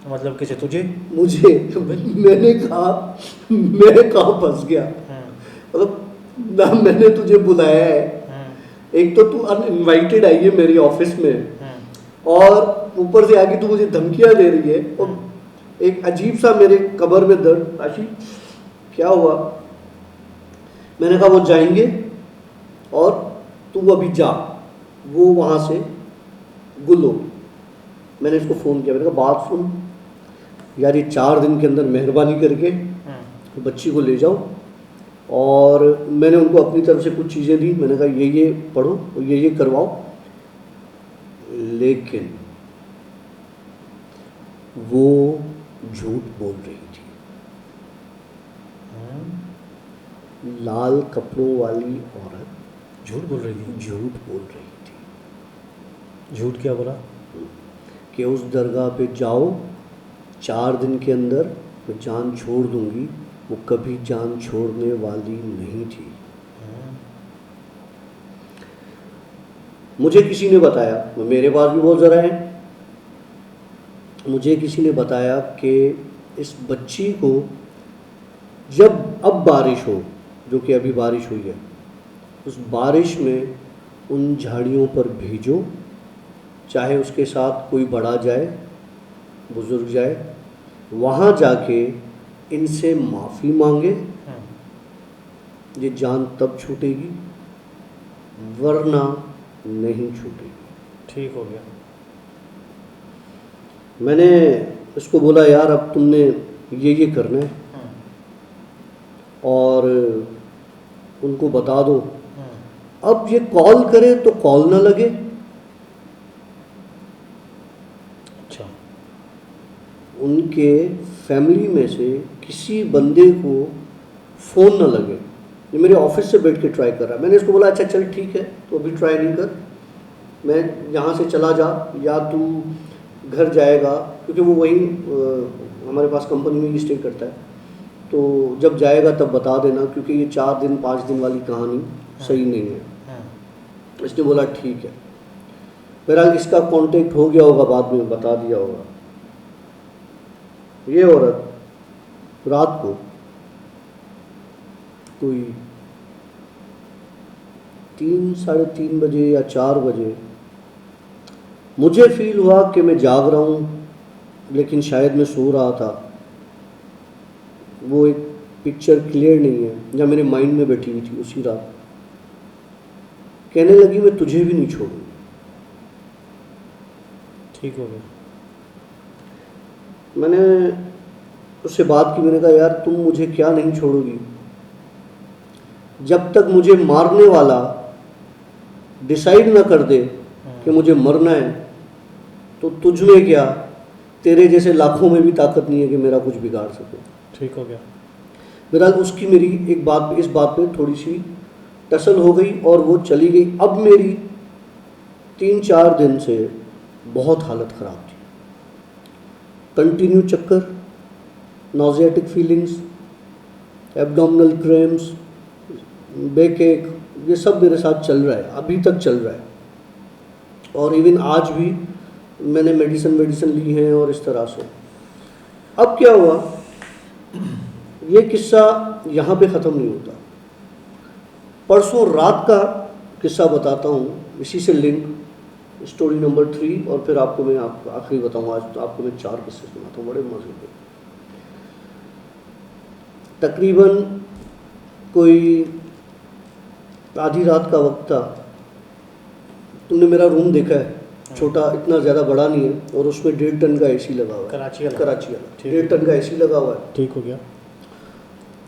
मतलब किसे, तुझे? मुझे। मैंने कहा मैं कहाँ फंस गया। मतलब ना मैंने तुझे बुलाया है, एक तो तू अनइनवाइटेड आई है मेरी ऑफिस में, और ऊपर से आके तू मुझे धमकियां दे रही है, और एक अजीब सा मेरे कमर में दर्द। आशी क्या हुआ? मैंने कहा वो जाएंगे और तू अभी जा। वो वहाँ से गुल हो गई। मैंने इसको फ़ोन किया, मैंने कहा बात सुन यार, ये 4 दिन के अंदर मेहरबानी करके बच्ची को ले जाओ। और मैंने उनको अपनी तरफ से कुछ चीज़ें दी, मैंने कहा ये पढ़ो और ये करवाओ। लेकिन वो झूठ बोल रही थी। लाल कपड़ों वाली औरत झूठ बोल रही थी। झूठ बोल रही थी झूठ क्या बोला? कि उस दरगाह पे जाओ, 4 दिन के अंदर मैं जान छोड़ दूंगी। वो कभी जान छोड़ने वाली नहीं थी। मुझे किसी ने बताया, मेरे पास भी बहुत ज़रा है, मुझे किसी ने बताया कि इस बच्ची को जब अब बारिश हो, जो कि अभी बारिश हुई है, उस बारिश में उन झाड़ियों पर भेजो, चाहे उसके साथ कोई बड़ा जाए, बुज़ुर्ग जाए, वहाँ जाके इनसे माफ़ी मांगे, ये जान तब छूटेगी, वरना नहीं छूटेगी। ठीक हो गया। मैंने उसको बोला यार अब तुमने ये करना है और उनको बता दो। अब ये कॉल करे तो कॉल ना लगे। अच्छा। उनके फैमिली में से किसी बंदे को फ़ोन ना लगे। ये मेरे ऑफिस से बैठ के ट्राई कर रहा है। मैंने इसको बोला अच्छा चल ठीक है, तो अभी ट्राई नहीं कर, मैं यहाँ से चला जा या तू घर जाएगा, क्योंकि वो वहीं हमारे पास कंपनी में ही स्टे करता है, तो जब जाएगा तब बता देना, क्योंकि ये 4 दिन 5 दिन वाली कहानी सही नहीं है। इसने बोला ठीक है। बहरहाल इसका कांटेक्ट हो गया होगा, बाद में बता दिया होगा। ये औरत रात को कोई 3 साढ़े 3 बजे या 4 बजे मुझे फील हुआ कि मैं जाग रहा हूँ, लेकिन शायद मैं सो रहा था। वो एक पिक्चर क्लियर नहीं है, जब मेरे माइंड में बैठी हुई थी उसी रात। कहने लगी मैं तुझे भी नहीं छोड़ूंगी। ठीक हो गया। मैंने उससे बात की, मैंने कहा यार तुम मुझे क्या नहीं छोड़ोगी? जब तक मुझे मारने वाला डिसाइड ना कर दे कि मुझे मरना है, तो तुझ में क्या, तेरे जैसे लाखों में भी ताकत नहीं है कि मेरा कुछ बिगाड़ सके। ठीक हो गया। बहरहाल उसकी मेरी इस बात पे थोड़ी सी टसल हो गई और वो चली गई। अब मेरी 3-4 दिन से बहुत हालत ख़राब थी। कंटिन्यू चक्कर, नॉजियाटिक फीलिंग्स, एब्डोमिनल क्रैम्प्स, बैक एक, ये सब मेरे साथ चल रहा है, अभी तक चल रहा है। और इवन आज भी मैंने मेडिसिन ली है और इस तरह से। अब क्या हुआ, ये किस्सा यहाँ पे ख़त्म नहीं होता। परसों रात का किस्सा बताता हूँ, इसी से लिंक, स्टोरी नंबर 3, और फिर आपको मैं आखिरी बताऊँगा। आज तो आपको मैं 4 किस्से सुनाता हूँ, बड़े मज़े के। तकरीबन कोई आधी रात का वक्त था। तुमने मेरा रूम देखा है, छोटा, इतना ज़्यादा बड़ा नहीं है, और उसमें 1.5 टन का एसी लगा हुआ है। कराची वाला 1.5 टन का एसी लगा हुआ है। ठीक हो गया।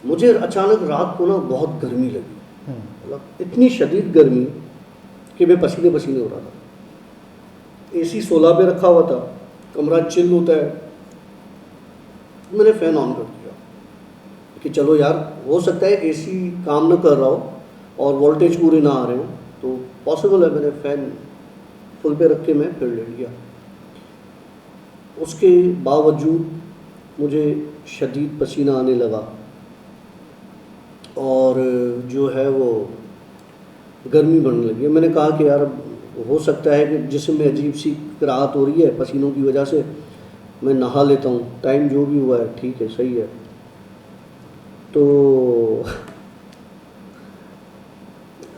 मुझे अचानक रात को ना बहुत गर्मी लगी, मतलब इतनी शदीद गर्मी कि मैं पसीने पसीने हो रहा था। एसी 16 पे रखा हुआ था, कमरा चिल होता है। मैंने फ़ैन ऑन कर दिया कि चलो यार, हो सकता है एसी काम न कर रहा हो और वोल्टेज पूरे ना आ रहे हो, तो पॉसिबल है। मैंने फ़ैन फुल पे रख के मैं फिर लेट गया। उसके बावजूद मुझे शदीद पसीना आने लगा और जो है वो गर्मी बढ़ने लगी। मैंने कहा कि यार हो सकता है कि जिस्म में अजीब सी कराहत हो रही है पसीनों की वजह से, मैं नहा लेता हूँ, टाइम जो भी हुआ है ठीक है, सही है। तो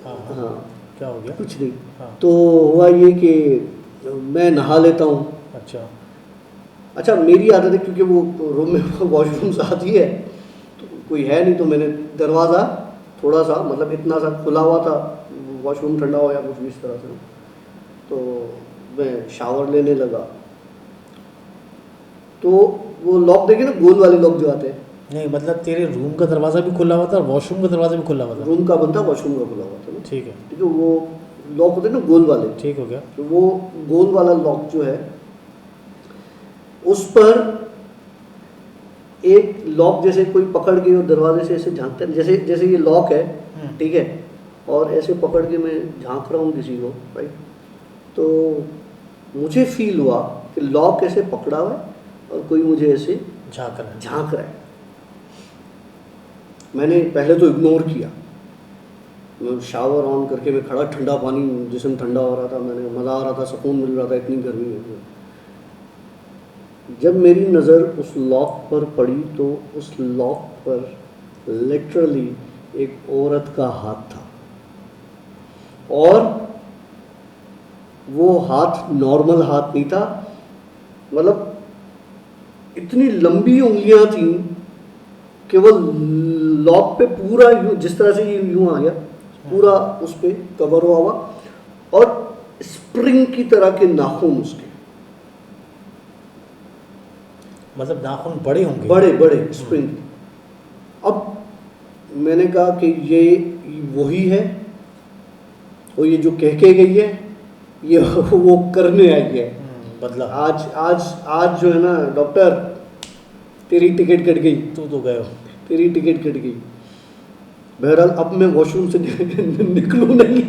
हाँ, क्या हो गया? कुछ नहीं। हाँ। तो हुआ ये कि मैं नहा लेता हूँ। अच्छा, मेरी आदत है, क्योंकि वो रूम में वॉशरूम साथ ही है, तो कोई है नहीं, तो मैंने दरवाज़ा थोड़ा सा, मतलब इतना सा खुला हुआ था, वॉशरूम ठंडा हो या कुछ भी इस तरह से, तो मैं शावर लेने लगा, तो वो लॉक देखे ना, गोल वाले लॉक जो आते हैं, नहीं मतलब तेरे रूम का दरवाज़ा भी खुला हुआ था और वॉशरूम का दरवाज़ा भी खुला हुआ था? रूम का बंद था, वॉशरूम का खुला हुआ था ना, ठीक है, ठीक है। वो लॉक होते हैं ना गोल वाले, ठीक हो गया। तो वो गोल वाला लॉक जो है, उस पर एक लॉक जैसे कोई पकड़ के और दरवाजे से ऐसे झांकते हैं, जैसे जैसे ये लॉक है, ठीक है, और ऐसे पकड़ के मैं झांक रहा हूँ किसी को, राइट, तो मुझे फील हुआ कि लॉक ऐसे पकड़ा हुआ है और कोई मुझे ऐसे झांक रहा है। झांक रहा है। मैंने पहले तो इग्नोर किया, मैं शावर ऑन करके मैं खड़ा, ठंडा पानी, जिस्म ठंडा हो रहा था, मैंने मज़ा आ रहा था, सुकून मिल रहा था, इतनी गर्मी है। जब मेरी नज़र उस लॉक पर पड़ी तो उस लॉक पर लिटरली एक औरत का हाथ था, और वो हाथ नॉर्मल हाथ नहीं था, मतलब इतनी लंबी उंगलियां थीं कि वो लॉक पे पूरा यूं, जिस तरह से ये यूं आ गया, पूरा उस पे कवर हुआ, और स्प्रिंग की तरह के नाखून उसके, मतलब नाखून बड़े होंगे, बड़े बड़े स्प्रिंग। अब मैंने कहा कि ये वही है, और ये जो कह के गई है ये वो करने आई है। बदला आज आज आज जो है ना डॉक्टर, तेरी टिकट कट गई, तू तो गए हो, तेरी टिकट कट गई। बहरहाल अब मैं वॉशरूम से निकलूँ नहीं,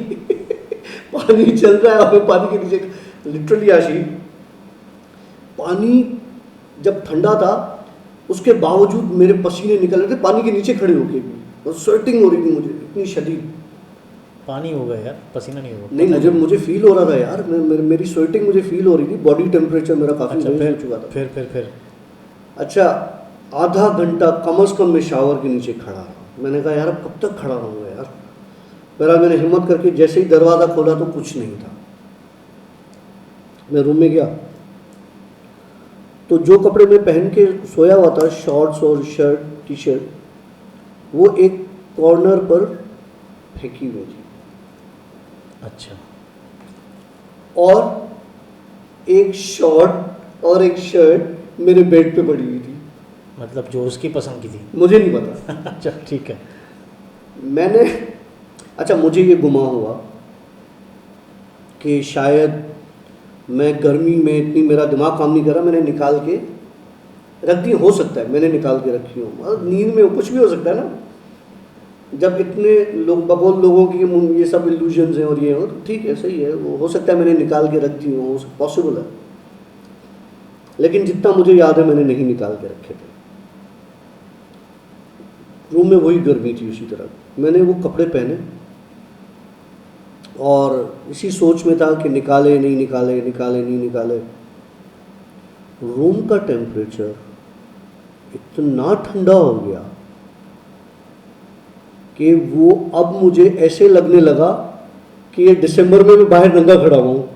पानी चल रहा है और मैं पानी के नीचे, लिटरली आशी, पानी जब ठंडा था उसके बावजूद मेरे पसीने निकल रहे थे पानी के नीचे खड़े होके भी, और स्वेटिंग हो रही थी मुझे इतनी शदीद। पानी हो गया यार, पसीना नहीं होगा। नहीं, मुझे फील हो रहा था यार, मेरी स्वेटिंग मुझे फील हो रही थी, बॉडी टेम्परेचर मेरा काफ़ी रेज हो चुका था। फिर अच्छा, आधा घंटा कम से कम मैं शावर के नीचे खड़ा रहा। मैंने कहा यार अब कब तक खड़ा रहूँगा यार। मेरा मैंने हिम्मत करके जैसे ही दरवाज़ा खोला तो कुछ नहीं था। मैं रूम में गया तो जो कपड़े मैं पहन के सोया हुआ था, शॉर्ट्स और शर्ट टी शर्ट, वो एक कॉर्नर पर फेंकी हुई थी। अच्छा। और एक शॉर्ट और एक शर्ट मेरे बेड पे पड़ी हुई थी। मतलब जो उसकी पसंद की थी? मुझे नहीं पता। अच्छा ठीक है। मैंने, अच्छा मुझे ये गुमान हुआ कि शायद मैं गर्मी में इतनी, मेरा दिमाग काम नहीं कर रहा, मैंने निकाल के रख दी, हो सकता है मैंने निकाल के रखी हूँ। मतलब नींद में कुछ भी हो सकता है ना, जब इतने लोग बकौल लोगों की ये सब इल्यूजन्स हैं और ये हो, तो ठीक है, सही है, वो हो सकता है मैंने निकाल के रख दी हूँ, पॉसिबल है। लेकिन जितना मुझे याद है मैंने नहीं निकाल के रखे थे। रूम में वही गर्मी थी उसी तरह। मैंने वो कपड़े पहने और इसी सोच में था कि निकाले नहीं निकाले, निकाले नहीं निकाले। रूम का टेम्परेचर इतना ठंडा हो गया कि वो अब मुझे ऐसे लगने लगा कि ये दिसंबर में मैं बाहर नंगा खड़ा हुआ हूँ।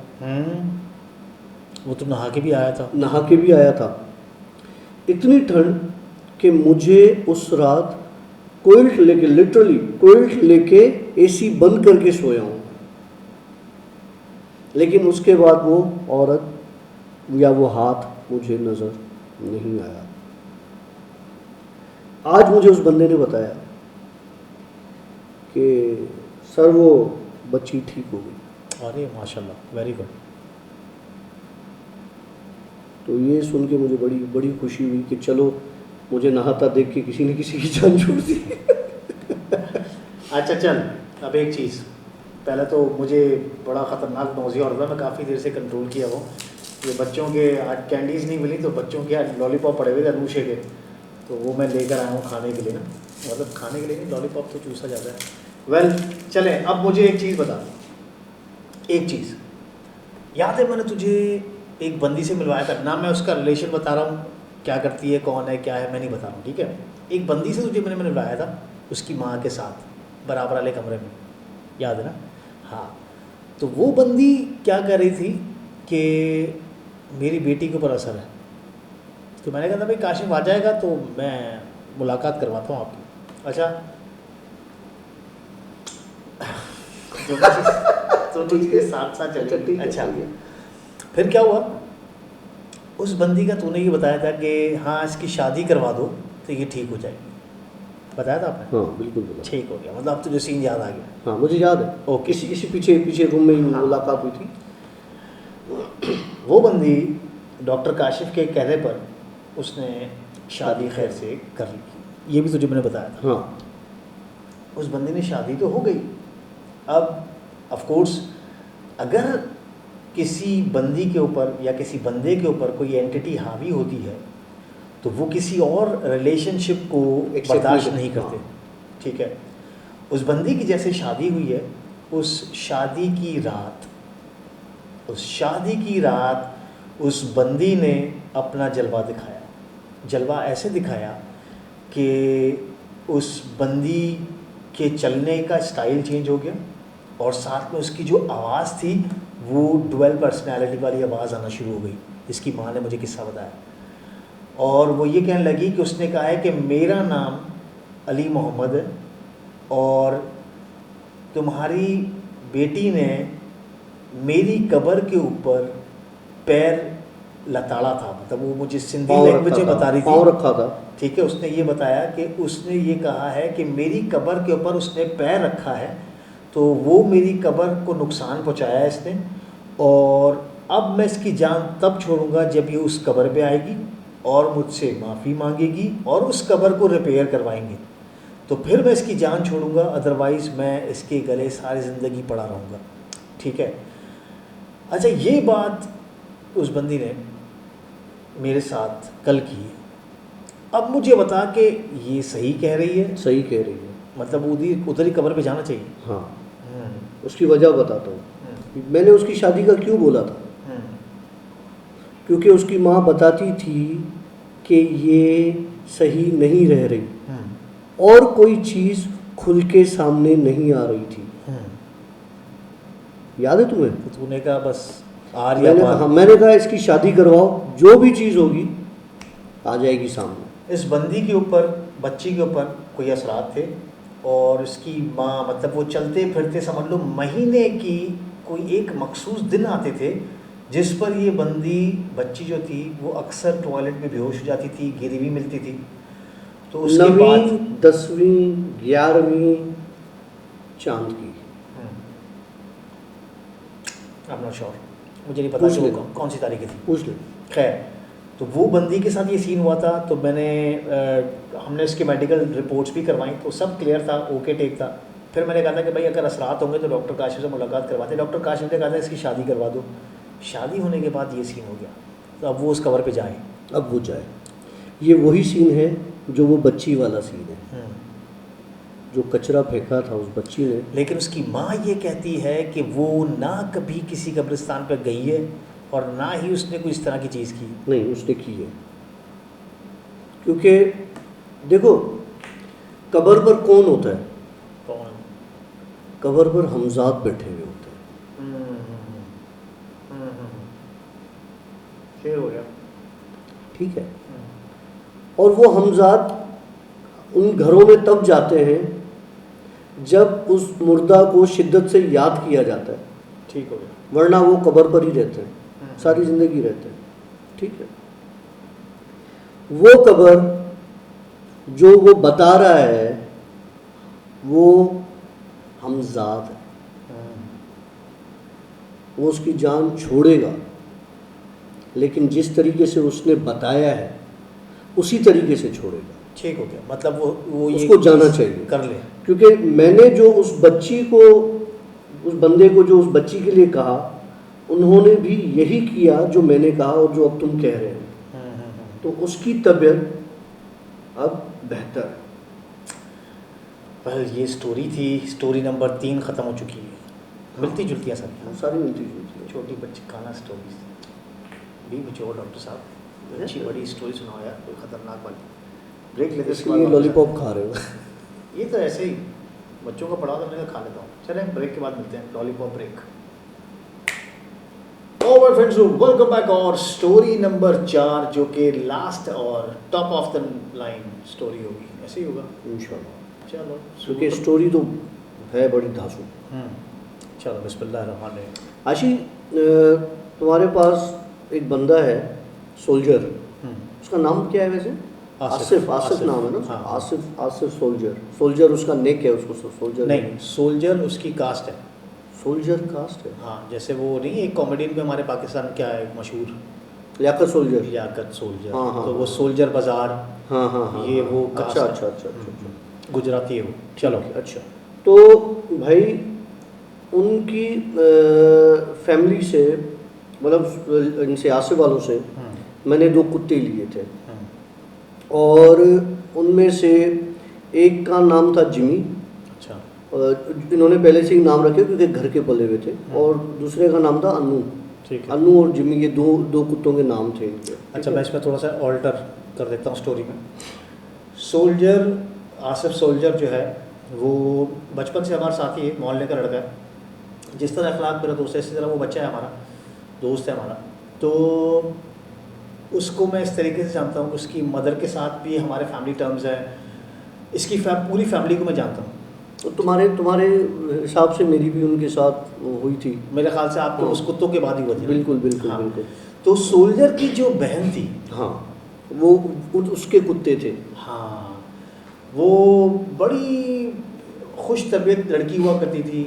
वो तो नहा के भी आया था? नहा के भी आया था। इतनी ठंड कि मुझे उस रात कोल्ड लेके, लिटरली कोल्ड लेके एसी बंद करके सोया हूँ। लेकिन उसके बाद वो औरत या वो हाथ मुझे नज़र नहीं आया। आज मुझे उस बंदे ने बताया कि सर वो बच्ची ठीक हो गई। अरे माशाल्लाह, वेरी गुड। तो ये सुन के मुझे बड़ी बड़ी खुशी हुई कि चलो मुझे नहाता देख के किसी ने किसी की जान छोड़ दी। अच्छा चल, अब एक चीज़, पहले तो मुझे बड़ा ख़तरनाक नौजिया हो रहा था, मैं काफ़ी देर से कंट्रोल किया वो। ये बच्चों के आज कैंडीज़ नहीं मिली तो बच्चों के आज लॉलीपॉप पड़े हुए थे अनूशे के, तो वो मैं लेकर आया हूँ खाने के लिए ना, मतलब खाने के लिए नहीं, लॉलीपॉप तो चूसा जाता है। वेल चलें, अब मुझे एक चीज़ बता, एक चीज़ याद है मैंने तुझे एक बंदी से मिलवाया था ना, मैं उसका रिलेशन बता रहा हूँ, क्या करती है, कौन है, क्या है, मैं नहीं बता रहा हूँ, ठीक है। एक बंदी से तुझे मैंने मिलवाया था उसकी माँ के साथ, बराबर वाले कमरे में, याद है ना? हाँ, तो वो बंदी क्या कर रही थी कि मेरी बेटी के ऊपर असर है, तो मैंने कहा था भाई काशिफ आ जाएगा तो मैं मुलाकात करवाता हूँ आपकी। अच्छा दोनों ठीक चीज़ें है। साथ साथ अच्छा, चली। ठीक है, अच्छा, ठीक है। फिर क्या हुआ? उस बंदी का तूने ये बताया था कि हाँ इसकी शादी करवा दो तो ये ठीक हो जाएगी, बताया था आपने? हाँ बिल्कुल बोला। ठीक हो गया, मतलब अब तुझे सीन याद आ गया। हाँ मुझे याद है। ओके। इसी पीछे पीछे रूम में ही हाँ। मुलाकात हुई थी। वो बंदी डॉक्टर काशिफ के कहने पर उसने शादी खैर से कर ली, ये भी तुझे मैंने बताया था। हाँ उस बंदी ने शादी तो हो गई। अब ऑफ कोर्स अगर किसी बंदी के ऊपर या किसी बंदे के ऊपर कोई एंटिटी हावी होती है तो वो किसी और रिलेशनशिप को Accept बर्दाश्त नहीं नहीं करते। करते, हाँ। ठीक है। उस बंदी की जैसे शादी हुई है, उस शादी की रात उस बंदी ने अपना जलवा दिखाया। जलवा ऐसे दिखाया कि उस बंदी के चलने का स्टाइल चेंज हो गया और साथ में उसकी जो आवाज़ थी वो डुअल पर्सनैलिटी वाली आवाज़ आना शुरू हो गई। इसकी माँ ने मुझे किस्सा बताया और वो ये कहने लगी कि उसने कहा है कि मेरा नाम अली मोहम्मद है और तुम्हारी बेटी ने मेरी कब्र के ऊपर पैर लताड़ा था, मतलब वो मुझे सिंधी पाँव लैंग्वेज में रखा था, बता रही पाँव थी, रखा था। ठीक है। उसने ये बताया कि उसने ये कहा है कि मेरी कब्र के ऊपर उसने पैर रखा है तो वो मेरी कब्र को नुकसान पहुंचाया है इसने, और अब मैं इसकी जान तब छोड़ूंगा जब ये उस कब्र पे आएगी और मुझसे माफ़ी मांगेगी और उस कब्र को रिपेयर करवाएंगे, तो फिर मैं इसकी जान छोड़ूंगा, अदरवाइज़ मैं इसके गले सारी ज़िंदगी पड़ा रहूँगा, ठीक है। अच्छा, ये बात उस बंदी ने मेरे साथ कल की है। अब मुझे बता कि ये सही कह रही है, सही कह रही है। मतलब उधर ही कब्र पे जाना चाहिए। हाँ उसकी वजह बताता हूँ। मैंने उसकी शादी का क्यों बोला था, क्योंकि उसकी माँ बताती थी कि ये सही नहीं रह रही और कोई चीज़ खुल के सामने नहीं आ रही थी। याद है तुम्हें? तो तूने कहा बस आर या पार। मैंने कहा इसकी शादी करवाओ, जो भी चीज़ होगी आ जाएगी सामने। इस बंदी के ऊपर, बच्ची के ऊपर कोई असरात थे और इसकी माँ, मतलब वो चलते फिरते समझ लो महीने की कोई एक मखसूस दिन आते थे जिस पर ये बंदी बच्ची जो थी वो अक्सर टॉयलेट में बेहोश हो जाती थी, गिरी हुई मिलती थी। तो उसके 9वीं, बाद 10वीं, 11वीं चांद की। आई एम नॉट श्योर, मुझे नहीं पता कि वो कौन सी तारीख थी, पूछ ले। खैर, तो वो बंदी के साथ ये सीन हुआ था। तो हमने इसके मेडिकल रिपोर्ट्स भी करवाई तो सब क्लियर था, ओके टेक था। फिर मैंने कहा था कि भाई अगर असरात होंगे तो डॉक्टर काशिफ से मुलाकात करवाते। डॉक्टर काशिफ ने कहा था इसकी शादी करवा दो। शादी होने के बाद ये सीन हो गया, तो अब वो उस कवर पे जाए। अब वो जाए, ये वही सीन है जो वो बच्ची वाला सीन है, जो कचरा फेंका था उस बच्ची ने। लेकिन उसकी माँ ये कहती है कि वो ना कभी किसी कब्रिस्तान पर गई है और ना ही उसने कोई इस तरह की चीज़ की। नहीं, उसने की है। क्योंकि देखो, कब्र पर कौन होता है? कौन? कब्र पर हमजाद बैठे हुए होते हैं। शेर हो गया, ठीक है। और वो हमजाद उन घरों में तब जाते हैं जब उस मुर्दा को शिद्दत से याद किया जाता है, ठीक हो गया, वरना वो कब्र पर ही रहते हैं, सारी ज़िंदगी रहते हैं, ठीक है। वो कब्र जो वो बता रहा है वो हमजाद है, वो उसकी जान छोड़ेगा, लेकिन जिस तरीके से उसने बताया है उसी तरीके से छोड़ेगा। ठीक हो गया, मतलब वो उसको जाना चाहिए कर ले। क्योंकि मैंने जो उस बच्ची को, उस बंदे को जो उस बच्ची के लिए कहा, उन्होंने भी यही किया जो मैंने कहा और जो अब तुम कह रहे हो। तो उसकी तबीयत अब बेहतर है। पहले ये स्टोरी थी, स्टोरी नंबर 3 ख़त्म हो चुकी है। मिलती जुलती है सारी मिलती जुलती है। छोटी बच्ची खाना स्टोरीज भी बचो डॉक्टर साहब, अच्छी बड़ी स्टोरी सुनाओ यार, कोई ख़तरनाक वाली। ब्रेक लेते इसके लिए लॉलीपॉप खा रहे हो? ये तो ऐसे ही बच्चों को पढ़ाओ तो मैंने कहा खा लेता हूँ। चले ब्रेक के बाद मिलते हैं, lollipop break. Over friends, welcome back. और स्टोरी नंबर 4 जो कि लास्ट और top of the line story होगी, ऐसे ही होगा इंशाल्लाह। चलो, क्योंकि स्टोरी तो है बड़ी धांसू। चलो बिस्मिल्लाह। आशी, तुम्हारे पास एक बंदा है सोल्जर, उसका नाम क्या है वैसे? आसिफ नाम है ना? हाँ। आसिफ सोल्जर उसका नेक है, उसको सोल्जर नहीं, सोल्जर उसकी कास्ट है। सोल्जर कास्ट है? हाँ, जैसे वो नहीं एक कॉमेडियन में हमारे पाकिस्तान क्या है मशहूर, लियाकत सोल्जर। लियाकत सोल्जर। हाँ, हाँ, तो वो हाँ। सोल्जर बाजार, हाँ, ये वो कास्ट अच्छा, है। गुजराती है वो। चलो अच्छा। तो भाई उनकी फैमिली से, मतलब इनसे आसिफ वालों से मैंने 2 कुत्ते लिए थे, और उनमें से एक का नाम था जिमी। अच्छा। इन्होंने पहले से ही नाम रखे क्योंकि घर के पले हुए थे, और दूसरे का नाम था अन्नू। ठीक है। अन्नू और जिमी, ये दो कुत्तों के नाम थे इनके। अच्छा, मैं इसमें थोड़ा सा ऑल्टर कर देता हूँ स्टोरी में। सोल्जर, आसिफ सोल्जर जो है वो बचपन से हमारे साथ ही है, मोहल्ले का लड़का है। जिस तरह अखलाक मेरा दोस्त है इसी तरह वो बच्चा है हमारा, दोस्त है हमारा। तो उसको मैं इस तरीके से जानता हूँ, उसकी मदर के साथ भी हमारे फैमिली टर्म्स हैं, इसकी पूरी फैमिली को मैं जानता हूँ। तो तुम्हारे हिसाब से मेरी भी उनके साथ हुई थी मेरे ख्याल से आपके उस कुत्तों के बाद ही हुआ थी। बिल्कुल। हाँ। तो सोल्जर की जो बहन थी, हाँ, वो उसके कुत्ते थे। हाँ, वो बड़ी खुश तबीयत लड़की हुआ करती थी,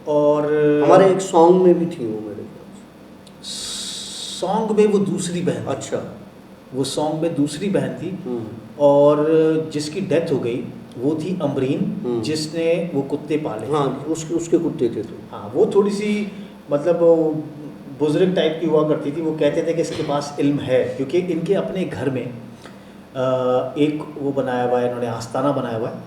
और हमारे एक सॉन्ग में भी थी वो मेरे ख्याल से। सॉन्ग में वो दूसरी बहन थी। अच्छा। वो सॉन्ग में दूसरी बहन थी, और जिसकी डेथ हो गई वो थी अमरीन, जिसने वो कुत्ते पाले। हाँ, उसके कुत्ते थे तो। हाँ, वो थोड़ी सी मतलब बुजुर्ग टाइप की हुआ करती थी। वो कहते थे कि इसके पास इल्म है, क्योंकि इनके अपने घर में एक वो बनाया हुआ है, इन्होंने आस्ताना बनाया हुआ है।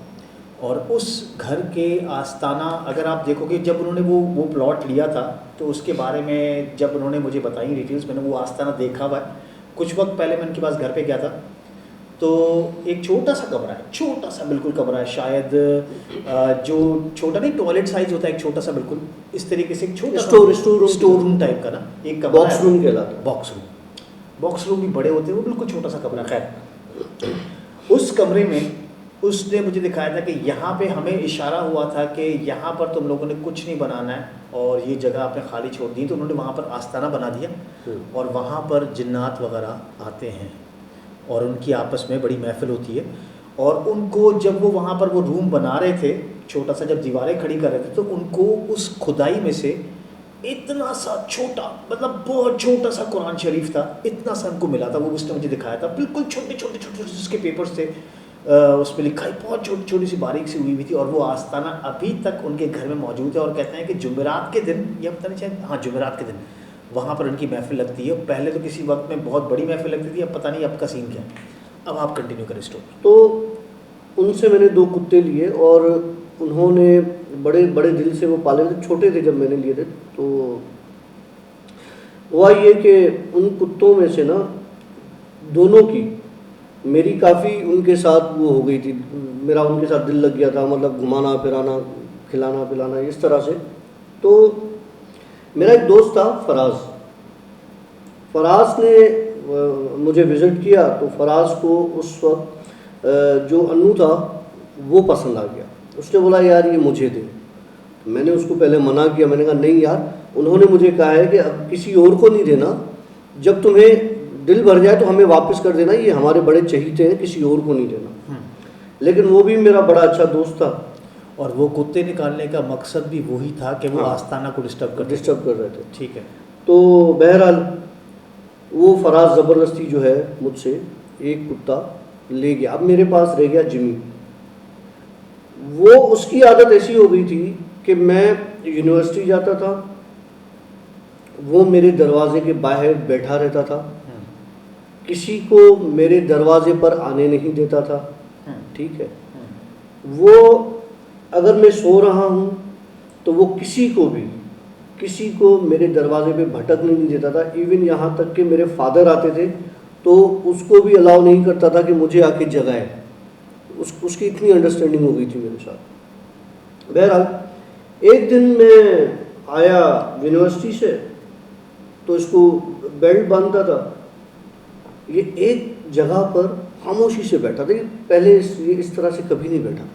और उस घर के आस्ताना अगर आप देखोगे, जब उन्होंने वो प्लॉट लिया था तो उसके बारे में जब उन्होंने मुझे बताई डिटेल्स, मैंने वो आस्ताना देखा हुआ है। कुछ वक्त पहले मैं उनके पास घर पे गया था, तो एक छोटा सा कमरा है, छोटा सा बिल्कुल कमरा है, शायद जो छोटा नहीं टॉयलेट साइज होता है, एक छोटा सा बिल्कुल इस तरीके से, एक छोटा स्टोर रूम टाइप का ना, एक कमरा, बॉक्स रूम कहलाता है। बॉक्स रूम भी बड़े होते हैं, वो बिल्कुल छोटा सा कमरा। खैर, उस कमरे में उसने मुझे दिखाया था कि यहाँ पे हमें इशारा हुआ था कि यहाँ पर तुम लोगों ने कुछ नहीं बनाना है, और ये जगह आपने खाली छोड़ दी। तो उन्होंने वहाँ पर आस्ताना बना दिया, और वहाँ पर जिन्नात वगैरह आते हैं और उनकी आपस में बड़ी महफिल होती है। और उनको जब वो वहाँ पर वो रूम बना रहे थे, छोटा सा जब दीवारें खड़ी कर रहे थे, तो उनको उस खुदाई में से इतना सा छोटा, मतलब बहुत छोटा सा कुरान शरीफ था, इतना सा उनको मिला था। वो उसने मुझे दिखाया था, बिल्कुल छोटे छोटे उसके पेपर्स थे, उस पर लिखा है, बहुत छोटी छोटी सी बारीक सी हुई थी। और वो आस्ताना अभी तक उनके घर में मौजूद है, और कहते हैं कि जुमेरात के दिन, या पता नहीं शायद हाँ जुमेरात के दिन वहाँ पर उनकी महफिल लगती है। पहले तो किसी वक्त में बहुत बड़ी महफिल लगती थी, अब पता नहीं अब का सीन क्या है। अब आप कंटिन्यू करें स्टोरी। तो उनसे मैंने 2 कुत्ते लिए, और उन्होंने बड़े बड़े दिल से वो पाले थे। छोटे थे जब मैंने लिए थे। तो हुआ ये कि उन कुत्तों में से ना दोनों की मेरी काफ़ी उनके साथ वो हो गई थी, मेरा उनके साथ दिल लग गया था, मतलब घुमाना फिराना, खिलाना पिलाना, इस तरह से। तो मेरा एक दोस्त था फराज ने मुझे विज़िट किया, तो फराज को उस वक्त जो अन्नू था वो पसंद आ गया। उसने बोला यार ये मुझे दे। मैंने उसको पहले मना किया, मैंने कहा नहीं यार, उन्होंने मुझे कहा है कि अब किसी और को नहीं देना, जब तुम्हें दिल भर जाए तो हमें वापस कर देना, ये हमारे बड़े चहीते हैं, किसी और को नहीं देना। लेकिन वो भी मेरा बड़ा अच्छा दोस्त था, और वो कुत्ते निकालने का मकसद भी वही था कि वो हाँ, आस्ताना को डिस्टर्ब कर रहे थे। ठीक है। तो बहरहाल वो फराज ज़बरदस्ती जो है मुझसे एक कुत्ता ले गया। अब मेरे पास रह गया जिमी। वो उसकी आदत ऐसी हो गई थी कि मैं यूनिवर्सिटी जाता था, वो मेरे दरवाजे के बाहर बैठा रहता था, किसी को मेरे दरवाजे पर आने नहीं देता था। ठीक है। वो अगर मैं सो रहा हूँ तो वो किसी को मेरे दरवाजे पे भटकने नहीं देता था। इवन यहाँ तक कि मेरे फादर आते थे तो उसको भी अलाउ नहीं करता था कि मुझे आके जगाए। उसकी इतनी अंडरस्टैंडिंग हो गई थी मेरे साथ। बहरहाल एक दिन मैं आया यूनिवर्सिटी से, तो इसको बेल्ट बांधता था, ये एक जगह पर खामोशी से बैठा था। पहले ये इस तरह से कभी नहीं बैठा था,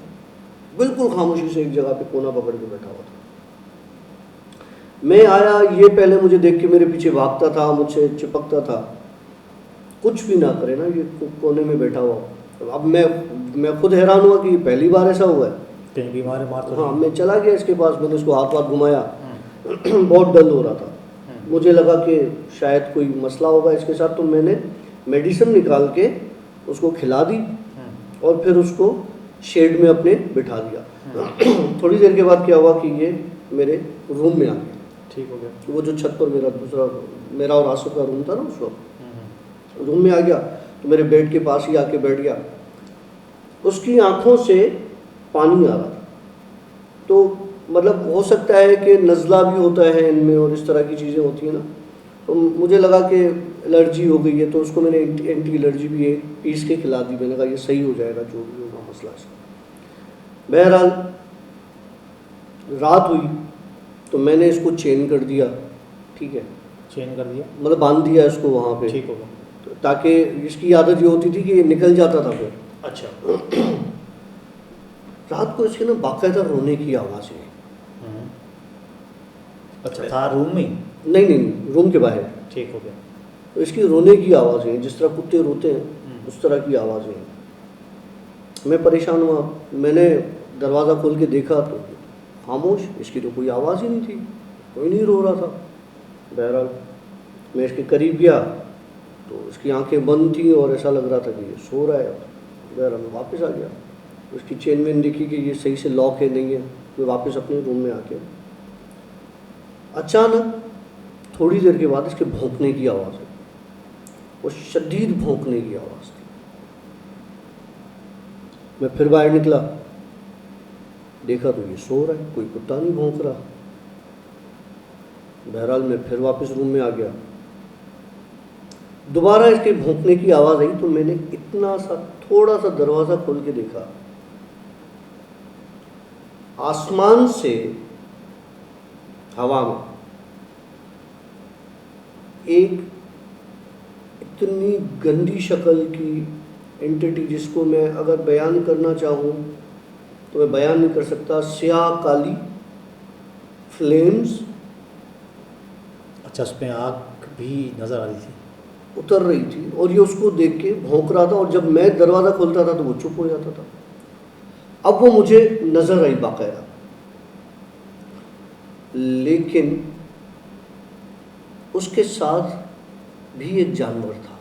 बिल्कुल खामोशी से एक जगह पे कोना पकड़ के बैठा हुआ था। मैं आया, ये पहले मुझे देख के मेरे पीछे भागता था, मुझसे चिपकता था, कुछ भी ना करे ना, ये कोने में बैठा हुआ। अब मैं खुद हैरान हुआ कि पहली बार ऐसा हुआ है। कहीं बीमार है मार तो हाँ, मैं चला गया इसके पास, मैंने इसको हाथ हाथ घुमाया, बहुत डल हो रहा था, मुझे लगा कि शायद कोई मसला होगा इसके साथ, तो मैंने मेडिसिन निकाल के उसको खिला दी और फिर उसको शेड में अपने बिठा दिया। थोड़ी देर के बाद क्या हुआ कि ये मेरे रूम में आ गया। ठीक हो गया। वो जो छत पर मेरा और आसू का रूम था ना, उस वक्त रूम में आ गया, तो मेरे बेड के पास ही आके बैठ गया। उसकी आंखों से पानी आ रहा था, तो मतलब हो सकता है कि नज़ला भी होता है इनमें और इस तरह की चीज़ें होती हैं ना, तो मुझे लगा कि एलर्जी हो गई है, तो उसको मैंने एंटी एलर्जी भी एक पीस के खिला दी। मैंने कहा ये सही हो जाएगा जो भी होगा मसला इसका। बहरहाल रात हुई तो मैंने इसको चेन कर दिया, ठीक है, चेन कर दिया, मतलब बांध दिया इसको वहाँ पे, ठीक होगा। तो ताकि इसकी आदत ये होती थी कि ये निकल जाता था फिर। अच्छा। रात को इसके ना बाकायदा रोने की आवाज़ है। अच्छा, था रूम में ही? नहीं, रूम के बाहर। ठीक हो गया। तो इसकी रोने की आवाज़ें हैं, जिस तरह कुत्ते रोते हैं उस तरह की आवाज़ें हैं। मैं परेशान हुआ, मैंने दरवाज़ा खोल के देखा तो खामोश, इसकी तो कोई आवाज़ ही नहीं थी, कोई नहीं रो रहा था। बहरहाल मैं इसके करीब गया तो इसकी आंखें बंद थी और ऐसा लग रहा था कि ये सो रहा है। बहरहाल मैं वापस आ गया, उसकी चेन मैंने देखी कि ये सही से लॉक है नहीं है, मैं वापस अपने रूम में आके अचानक थोड़ी देर के बाद इसके भौंकने की आवाज़ है, वो शदीद भौंकने की आवाज़ थी। मैं फिर बाहर निकला, देखा तो ये सो रहा है, कोई कुत्ता नहीं भौंक रहा। बहरहाल मैं फिर वापस रूम में आ गया, दोबारा इसके भौंकने की आवाज़ आई तो मैंने इतना सा थोड़ा सा दरवाज़ा खोल के देखा, आसमान से हवा में एक इतनी गंदी शक्ल की एंटिटी, जिसको मैं अगर बयान करना चाहूँ तो मैं बयान नहीं कर सकता, स्याह काली फ्लेम्स। अच्छा, उसमें आग भी नज़र आ रही थी? उतर रही थी और ये उसको देख के भौंक रहा था, और जब मैं दरवाज़ा खोलता था तो वो चुप हो जाता था। अब वो मुझे नज़र आई बाकायदा, लेकिन उसके साथ भी एक जानवर था।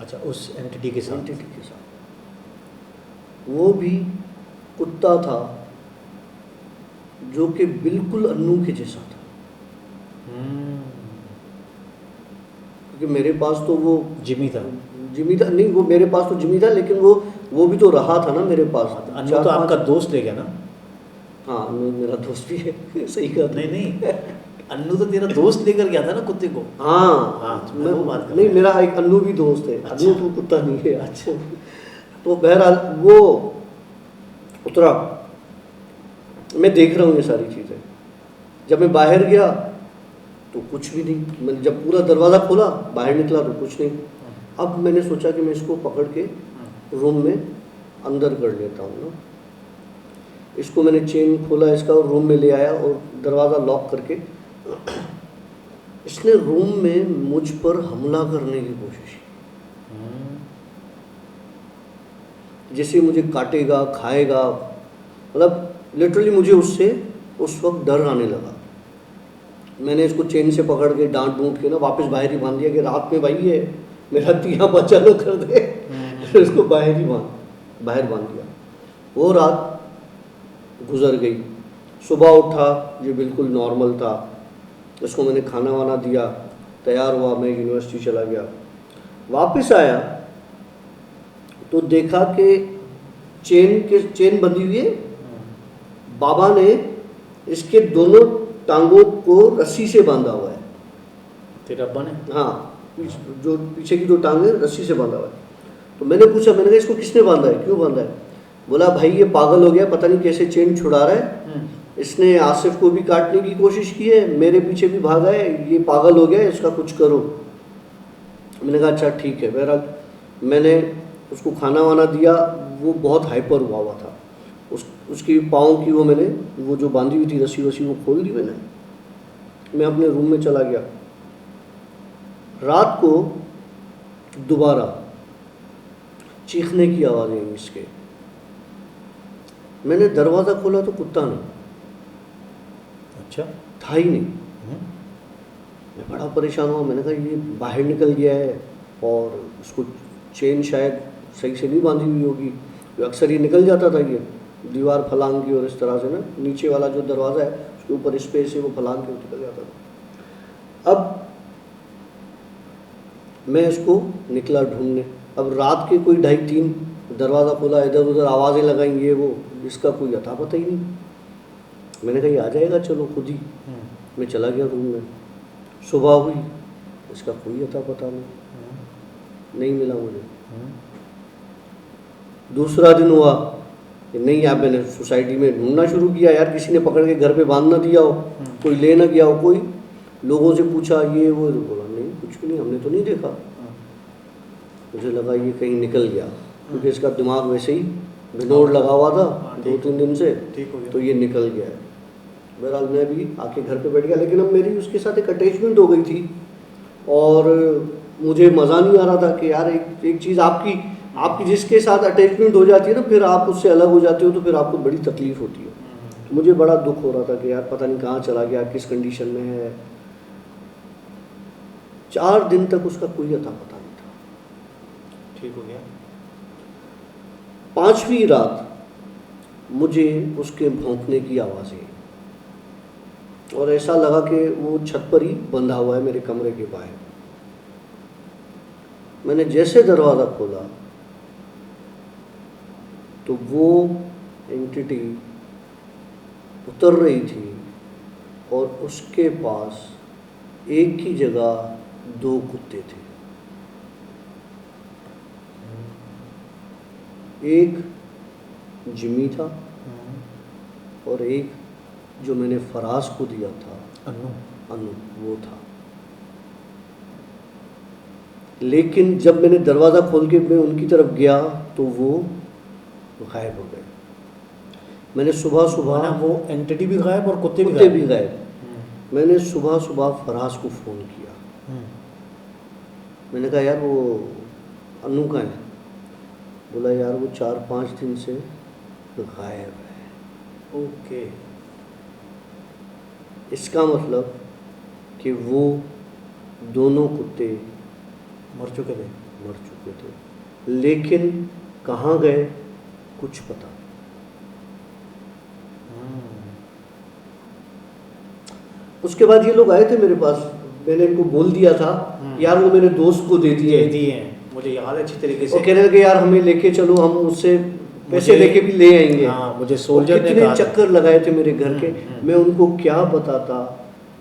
अच्छा, उस एंटिटी के साथ? एंटिटी के साथ वो भी कुत्ता था जो कि बिल्कुल अन्नू के जैसा था। क्योंकि मेरे पास तो वो जिमी था नहीं, वो मेरे पास तो जिमी था, लेकिन वो भी तो रहा था ना मेरे पास। अन्नू तो आपका दोस्त ले गया ना? हाँ, अन्नू मेरा दोस्त भी है। सही कहा। नहीं, अन्नू तो तेरा दोस्त लेकर गया था ना कुत्ते को? हाँ, मैं वो बात कर नहीं, रहा मेरा एक अन्नू भी दोस्त है। अच्छा। अन्नू तो कुत्ता नहीं है। अच्छा, तो बहरहाल वो उतरा, मैं देख रहा हूँ ये सारी चीज़ें। जब मैं बाहर गया तो कुछ भी नहीं, मैंने जब पूरा दरवाज़ा खोला बाहर निकला तो कुछ नहीं। अब मैंने सोचा कि मैं इसको पकड़ के रूम में अंदर कर लेता हूँ ना। इसको मैंने चेन खोला इसका और रूम में ले आया और दरवाज़ा लॉक करके इसने रूम में मुझ पर हमला करने की कोशिश की, जैसे मुझे काटेगा, खाएगा। मतलब लिटरली मुझे उससे उस वक्त डर आने लगा। मैंने इसको चेन से पकड़ के डांट डूंट के ना वापस बाहर ही बांध दिया कि रात में भाई ये मेरा तिया बच्चा न कर दे। फिर इसको बाहर बांध दिया। वो रात गुजर गई। सुबह उठा, ये बिल्कुल नॉर्मल था। इसको मैंने खाना वाना दिया, तैयार हुआ, मैं यूनिवर्सिटी चला गया। वापस आया तो देखा कि चेन बंधी हुई है। बाबा ने इसके दोनों टांगों को रस्सी से बांधा हुआ है। तेरे अब्बा ने? हाँ, जो पीछे की जो टांग है रस्सी से बांधा हुआ है। तो मैंने पूछा, मैंने कहा इसको किसने बांधा है, क्यों बांधा है? बोला भाई ये पागल हो गया, पता नहीं कैसे चेन छुड़ा रहा है। इसने आसिफ को भी काटने की कोशिश की है, मेरे पीछे भी भागा है, ये पागल हो गया, इसका कुछ करो। मैंने कहा अच्छा ठीक है। बहरहाल मैंने उसको खाना वाना दिया। वो बहुत हाइपर हुआ था। उसकी पाँव की वो मैंने वो जो बांधी हुई थी रस्सी वस्सी वो खोल दी मैंने। मैं अपने रूम में चला गया। रात को दोबारा चीखने की आवाज़ आई इसके। मैंने दरवाज़ा खोला तो कुत्ता नहीं, अच्छा। था ही नहीं। मैं बड़ा परेशान हुआ। मैंने कहा ये बाहर निकल गया है और उसको चेन शायद सही से नहीं बांधी हुई होगी। अक्सर ये निकल जाता था, ये दीवार फलांग की और इस तरह से ना, नीचे वाला जो दरवाज़ा है उसके ऊपर स्पेस है वो फलांग के निकल जाता था। अब मैं इसको निकला ढूंढने। अब रात के कोई 2:30-3 दरवाज़ा खोला, इधर उधर आवाज़ें लगाई, ये वो, इसका कोई अता पता ही नहीं। मैंने कहा ये आ जाएगा चलो खुद ही। मैं चला गया रूम में। सुबह हुई, इसका कोई अता पता नहीं मिला मुझे। दूसरा दिन हुआ कि नहीं यार, मैंने सोसाइटी में ढूंढना शुरू किया, यार किसी ने पकड़ के घर पे बांध ना दिया हो, कोई ले ना गया हो, कोई लोगों से पूछा ये वो, बोला नहीं कुछ भी नहीं, हमने तो नहीं देखा। मुझे लगा ये कहीं निकल गया, क्योंकि इसका दिमाग वैसे ही भिनोड़ लगा हुआ था 2-3 दिन से, तो ये निकल गया है। बहरहाल मैं भी आके घर पे बैठ गया, लेकिन अब मेरी उसके साथ एक अटैचमेंट हो गई थी और मुझे मज़ा नहीं आ रहा था कि यार एक चीज़ आपकी जिसके साथ अटैचमेंट हो जाती है ना, फिर आप उससे अलग हो जाते हो तो फिर आपको बड़ी तकलीफ़ होती है। तो मुझे बड़ा दुख हो रहा था कि यार पता नहीं कहाँ चला गया, किस कंडीशन में है। 4 दिन तक उसका कोई अता पता नहीं था। ठीक हो गया। 5वीं रात मुझे उसके भौंकने की आवाज़ आई और ऐसा लगा कि वो छत पर ही बंधा हुआ है मेरे कमरे के बाहर। मैंने जैसे दरवाज़ा खोला तो वो एंटिटी उतर रही थी और उसके पास एक ही जगह 2 कुत्ते थे। एक जिमी था और एक जो मैंने फराज को दिया था, अनु, वो था। लेकिन जब मैंने दरवाज़ा खोल के मैं उनकी तरफ गया तो वो गायब हो गए। मैंने सुबह वो एंटिटी भी गायब और कुत्ते भी गायब। मैंने सुबह फराज को फ़ोन किया। मैंने कहा यार वो अनु का है। बोला यार वो 4-5 दिन से गायब है। ओके। इसका मतलब कि वो दोनों कुत्ते मर चुके थे, लेकिन कहाँ गए कुछ पता। उसके बाद ये लोग आए थे मेरे पास। मैंने इनको बोल दिया था यार वो मेरे दोस्त को दे दिए हैं, मुझे याद है अच्छी तरीके से। वो कहने लगे यार हमें लेके चलो, हम उससे पैसे लेके भी ले आएंगे। मुझे सोल्जर ने कितने चक्कर लगाए थे मेरे घर के। मैं उनको क्या बताता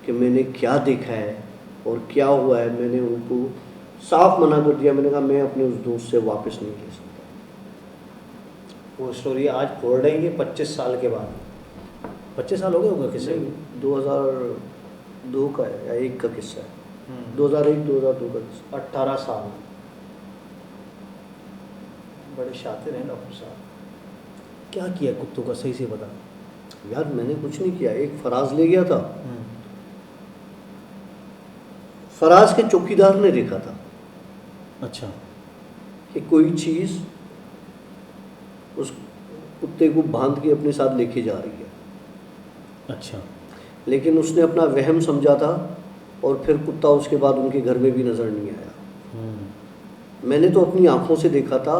कि मैंने क्या देखा है और क्या हुआ है। मैंने उनको साफ मना कर दिया। मैंने कहा मैं अपने उस दोस्त से वापस नहीं ले सकता। वो स्टोरी आज फोड़ देंगे 25 साल के बाद। 25 साल हो गए होंगे किसे? 2002 का है या 1 का किस्सा है। 2001-2002 का किस्सा। 18 साल। बड़े शातिर हैं डॉक्टर साहब। क्या किया कुत्तों का, सही से बता। यार मैंने कुछ नहीं किया। एक फराज ले गया था। फराज के चौकीदार ने देखा था अच्छा कि कोई चीज़ उस कुत्ते को बांध के अपने साथ लेके जा रही है। अच्छा। लेकिन उसने अपना वहम समझा था और फिर कुत्ता उसके बाद उनके घर में भी नज़र नहीं आया। मैंने तो अपनी आंखों से देखा था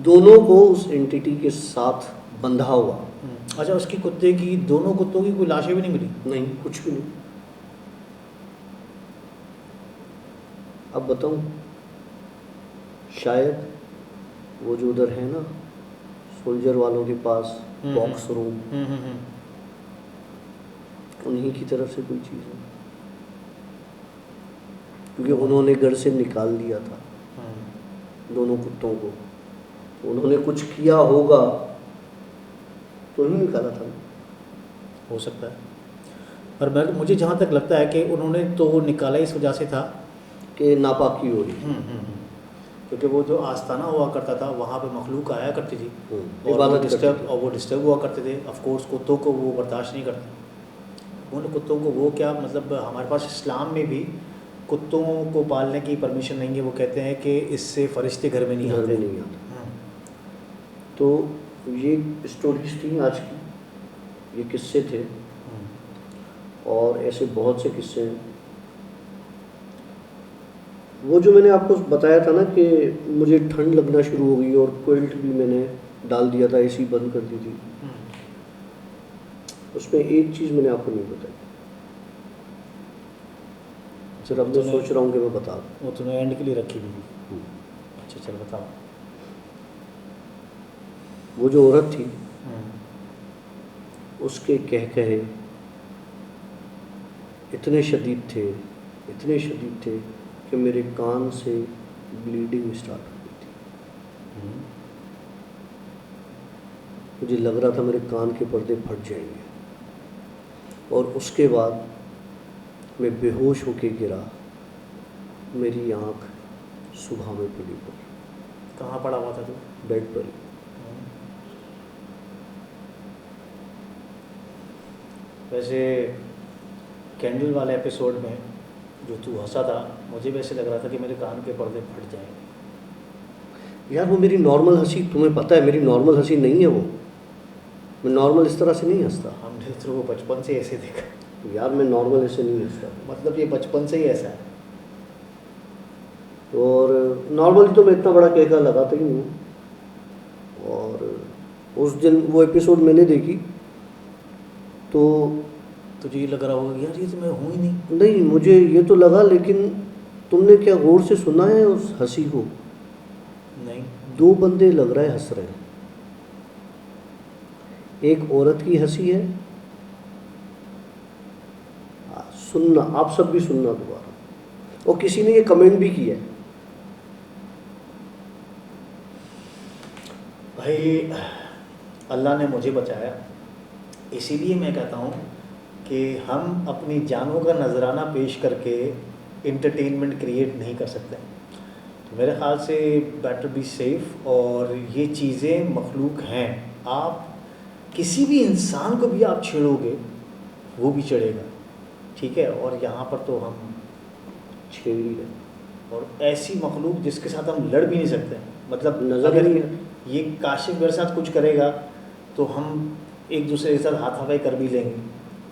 दोनों को उस एंटिटी के साथ बंधा हुआ। अच्छा, उसकी कुत्ते की, दोनों कुत्तों की कोई लाशें भी नहीं मिली? नहीं, कुछ भी नहीं। अब बताऊं, शायद वो जो उधर है ना सोल्जर वालों के पास बॉक्स रूम, उन्हीं की तरफ से कोई चीज़ है, क्योंकि उन्होंने घर से निकाल दिया था दोनों कुत्तों को। उन्होंने कुछ किया होगा तो ही निकाला था। हो सकता है, पर मुझे जहाँ तक लगता है कि उन्होंने तो निकाला इस वजह से था कि नापाकी हो रही। क्योंकि वो जो आस्थाना हुआ करता था वहाँ पे मखलूक आया करती थी और इबादत करते थे। वो डिस्टर्ब हुआ करते थे। ऑफ कोर्स कुत्तों को वो बर्दाश्त नहीं करते। उन कुत्तों को वो क्या मतलब हमारे पास इस्लाम में भी कुत्तों को पालने की परमिशन नहीं है। वो कहते हैं कि इससे फरिश्ते घर में नहीं घर आते। में नहीं आता। तो ये स्टोरीज थी आज की, ये किस्से थे और ऐसे बहुत से किस्से हैं। वो जो मैंने आपको बताया था ना कि मुझे ठंड लगना शुरू हो गई और क्विल्ट भी मैंने डाल दिया था, एसी बंद कर दी थी, उसमें एक चीज़ मैंने आपको नहीं बताई, फिर अब मैं सोच रहा हूँ कि मैं बता दूँ। वो तूने एंड के लिए रखी थी। अच्छा चल बताओ। वो जो औरत थी उसके कहे इतने शदीद थे कि मेरे कान से ब्लीडिंग स्टार्ट हो गई थी। मुझे लग रहा था मेरे कान के पर्दे फट जाएंगे और उसके बाद मैं बेहोश होके गिरा। मेरी आँख सुबह में खुली पड़ी। कहाँ पड़ा हुआ था तू? बेड पर ही। वैसे कैंडल वाले एपिसोड में जो तू हंसा था, मुझे भी ऐसे लग रहा था कि मेरे कान के पर्दे फट जाएंगे। यार वो मेरी नॉर्मल हंसी, तुम्हें पता है मेरी नॉर्मल हंसी नहीं है वो। मैं नॉर्मल इस तरह से नहीं हंसता। हमने तो वो बचपन से ऐसे देखा। यार मैं नॉर्मल ऐसे नहीं हंसता। मतलब ये बचपन से ही ऐसा है। और नॉर्मली तो मैं इतना बड़ा केका लगाता ही नहीं हूँ। और उस दिन वो एपिसोड मैंने देखी तो तुझे ये लग रहा होगा यार ये तो मैं हूँ ही नहीं। नहीं, मुझे ये तो लगा, लेकिन तुमने क्या गौर से सुना है उस हंसी को? नहीं। दो बंदे लग रहा है हंस रहे हैं। एक औरत की हंसी है, सुनना, आप सब भी सुनना दोबारा। और किसी ने ये कमेंट भी किया है। भाई अल्लाह ने मुझे बचाया, इसीलिए मैं कहता हूँ कि हम अपनी जानों का नजराना पेश करके इंटरटेनमेंट क्रिएट नहीं कर सकते। तो मेरे ख्याल से बेटर बी सेफ। और ये चीज़ें मखलूक हैं। आप किसी भी इंसान को भी आप छेड़ोगे वो भी चढ़ेगा, ठीक है। और यहाँ पर तो हम छेड़ ही रहे, और ऐसी मखलूक जिसके साथ हम लड़ भी नहीं सकते। मतलब नजर अगर नहीं है। ये काशिफ मेरे साथ कुछ करेगा तो हम एक दूसरे के साथ हाथापाई कर भी लेंगे,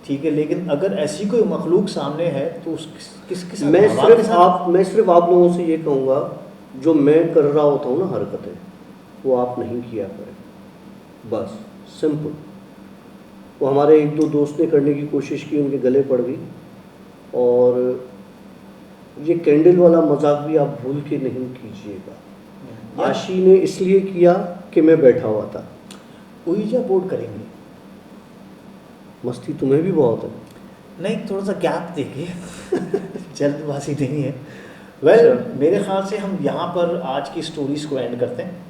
ठीक है। लेकिन अगर ऐसी कोई मखलूक सामने है तो उस किसके साथ? मैं सिर्फ आप लोगों से ये कहूँगा, जो मैं कर रहा होता हूँ ना हरकतें, वो आप नहीं किया करें, बस सिंपल। वो हमारे एक दो दोस्त ने करने की कोशिश की, उनके गले पड़ गई। और ये कैंडल वाला मजाक भी आप भूल के नहीं कीजिएगा। आशी ने इसलिए किया कि मैं बैठा हुआ था। उइजा बोर्ड करेंगे। मस्ती तुम्हें भी बहुत है। नहीं, थोड़ा सा गैप देखिए। जल्दबाजी नहीं है। वेल मेरे ख्याल से हम यहाँ पर आज की स्टोरीज़ को एंड करते हैं।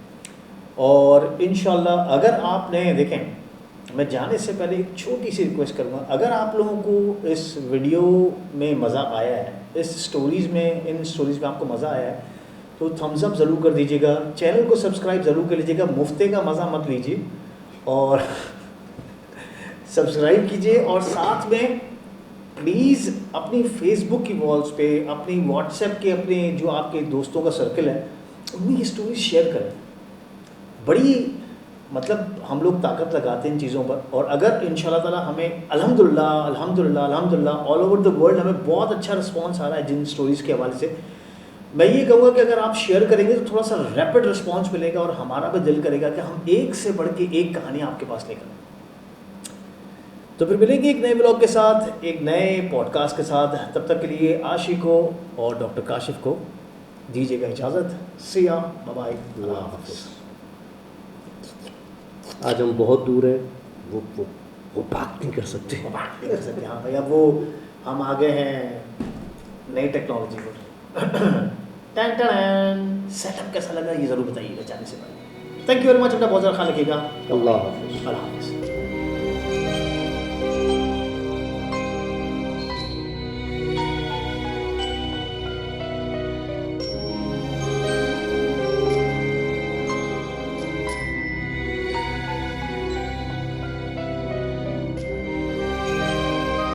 और इंशाल्लाह अगर आपने देखें, मैं जाने से पहले एक छोटी सी रिक्वेस्ट करूँगा, अगर आप लोगों को इस वीडियो में मज़ा आया है, इस स्टोरीज़ में, इन स्टोरीज़ में आपको मज़ा आया है, तो थम्स अप ज़रूर कर दीजिएगा। चैनल को सब्सक्राइब ज़रूर कर लीजिएगा। मुफ्ते का मज़ा मत लीजिए और सब्सक्राइब कीजिए। और साथ में प्लीज़ अपनी फेसबुक की वॉल्स पे, अपनी व्हाट्सएप के, अपने जो आपके दोस्तों का सर्कल है, उनमें ये स्टोरी शेयर करें। बड़ी मतलब हम लोग ताकत लगाते हैं इन चीज़ों पर। और अगर इंशाल्लाह ताला हमें अल्हम्दुलिल्लाह ऑल ओवर द वर्ल्ड हमें बहुत अच्छा रिस्पॉन्स आ रहा है जिन स्टोरीज़ के हवाले से, मैं ये कहूँगा कि अगर आप शेयर करेंगे तो थोड़ा सा रैपिड रिस्पॉन्स मिलेगा और हमारा भी दिल करेगा कि हम एक से बढ़ के एक कहानी आपके पास लेकर आएं। तो फिर मिलेंगे एक नए ब्लॉग के साथ, एक नए पॉडकास्ट के साथ। तब तक के लिए आशिक को और डॉक्टर काशिफ को दीजिएगा इजाज़त। सी या, बाय बाय, अल्लाह हाफ़िज़। आज हम बहुत दूर हैं, वो बात नहीं कर सकते। हाँ भैया, वो हम आ गए हैं नई टेक्नोलॉजी पर। सेटअप कैसा लगा ये ज़रूर बताइएगा जाने से पहले। Thank you very much. अपना बहुत ज़्यादा ख्याल रखिएगा। अल्लाह हाफ़िज़। अल्लाह हाफ़िज़।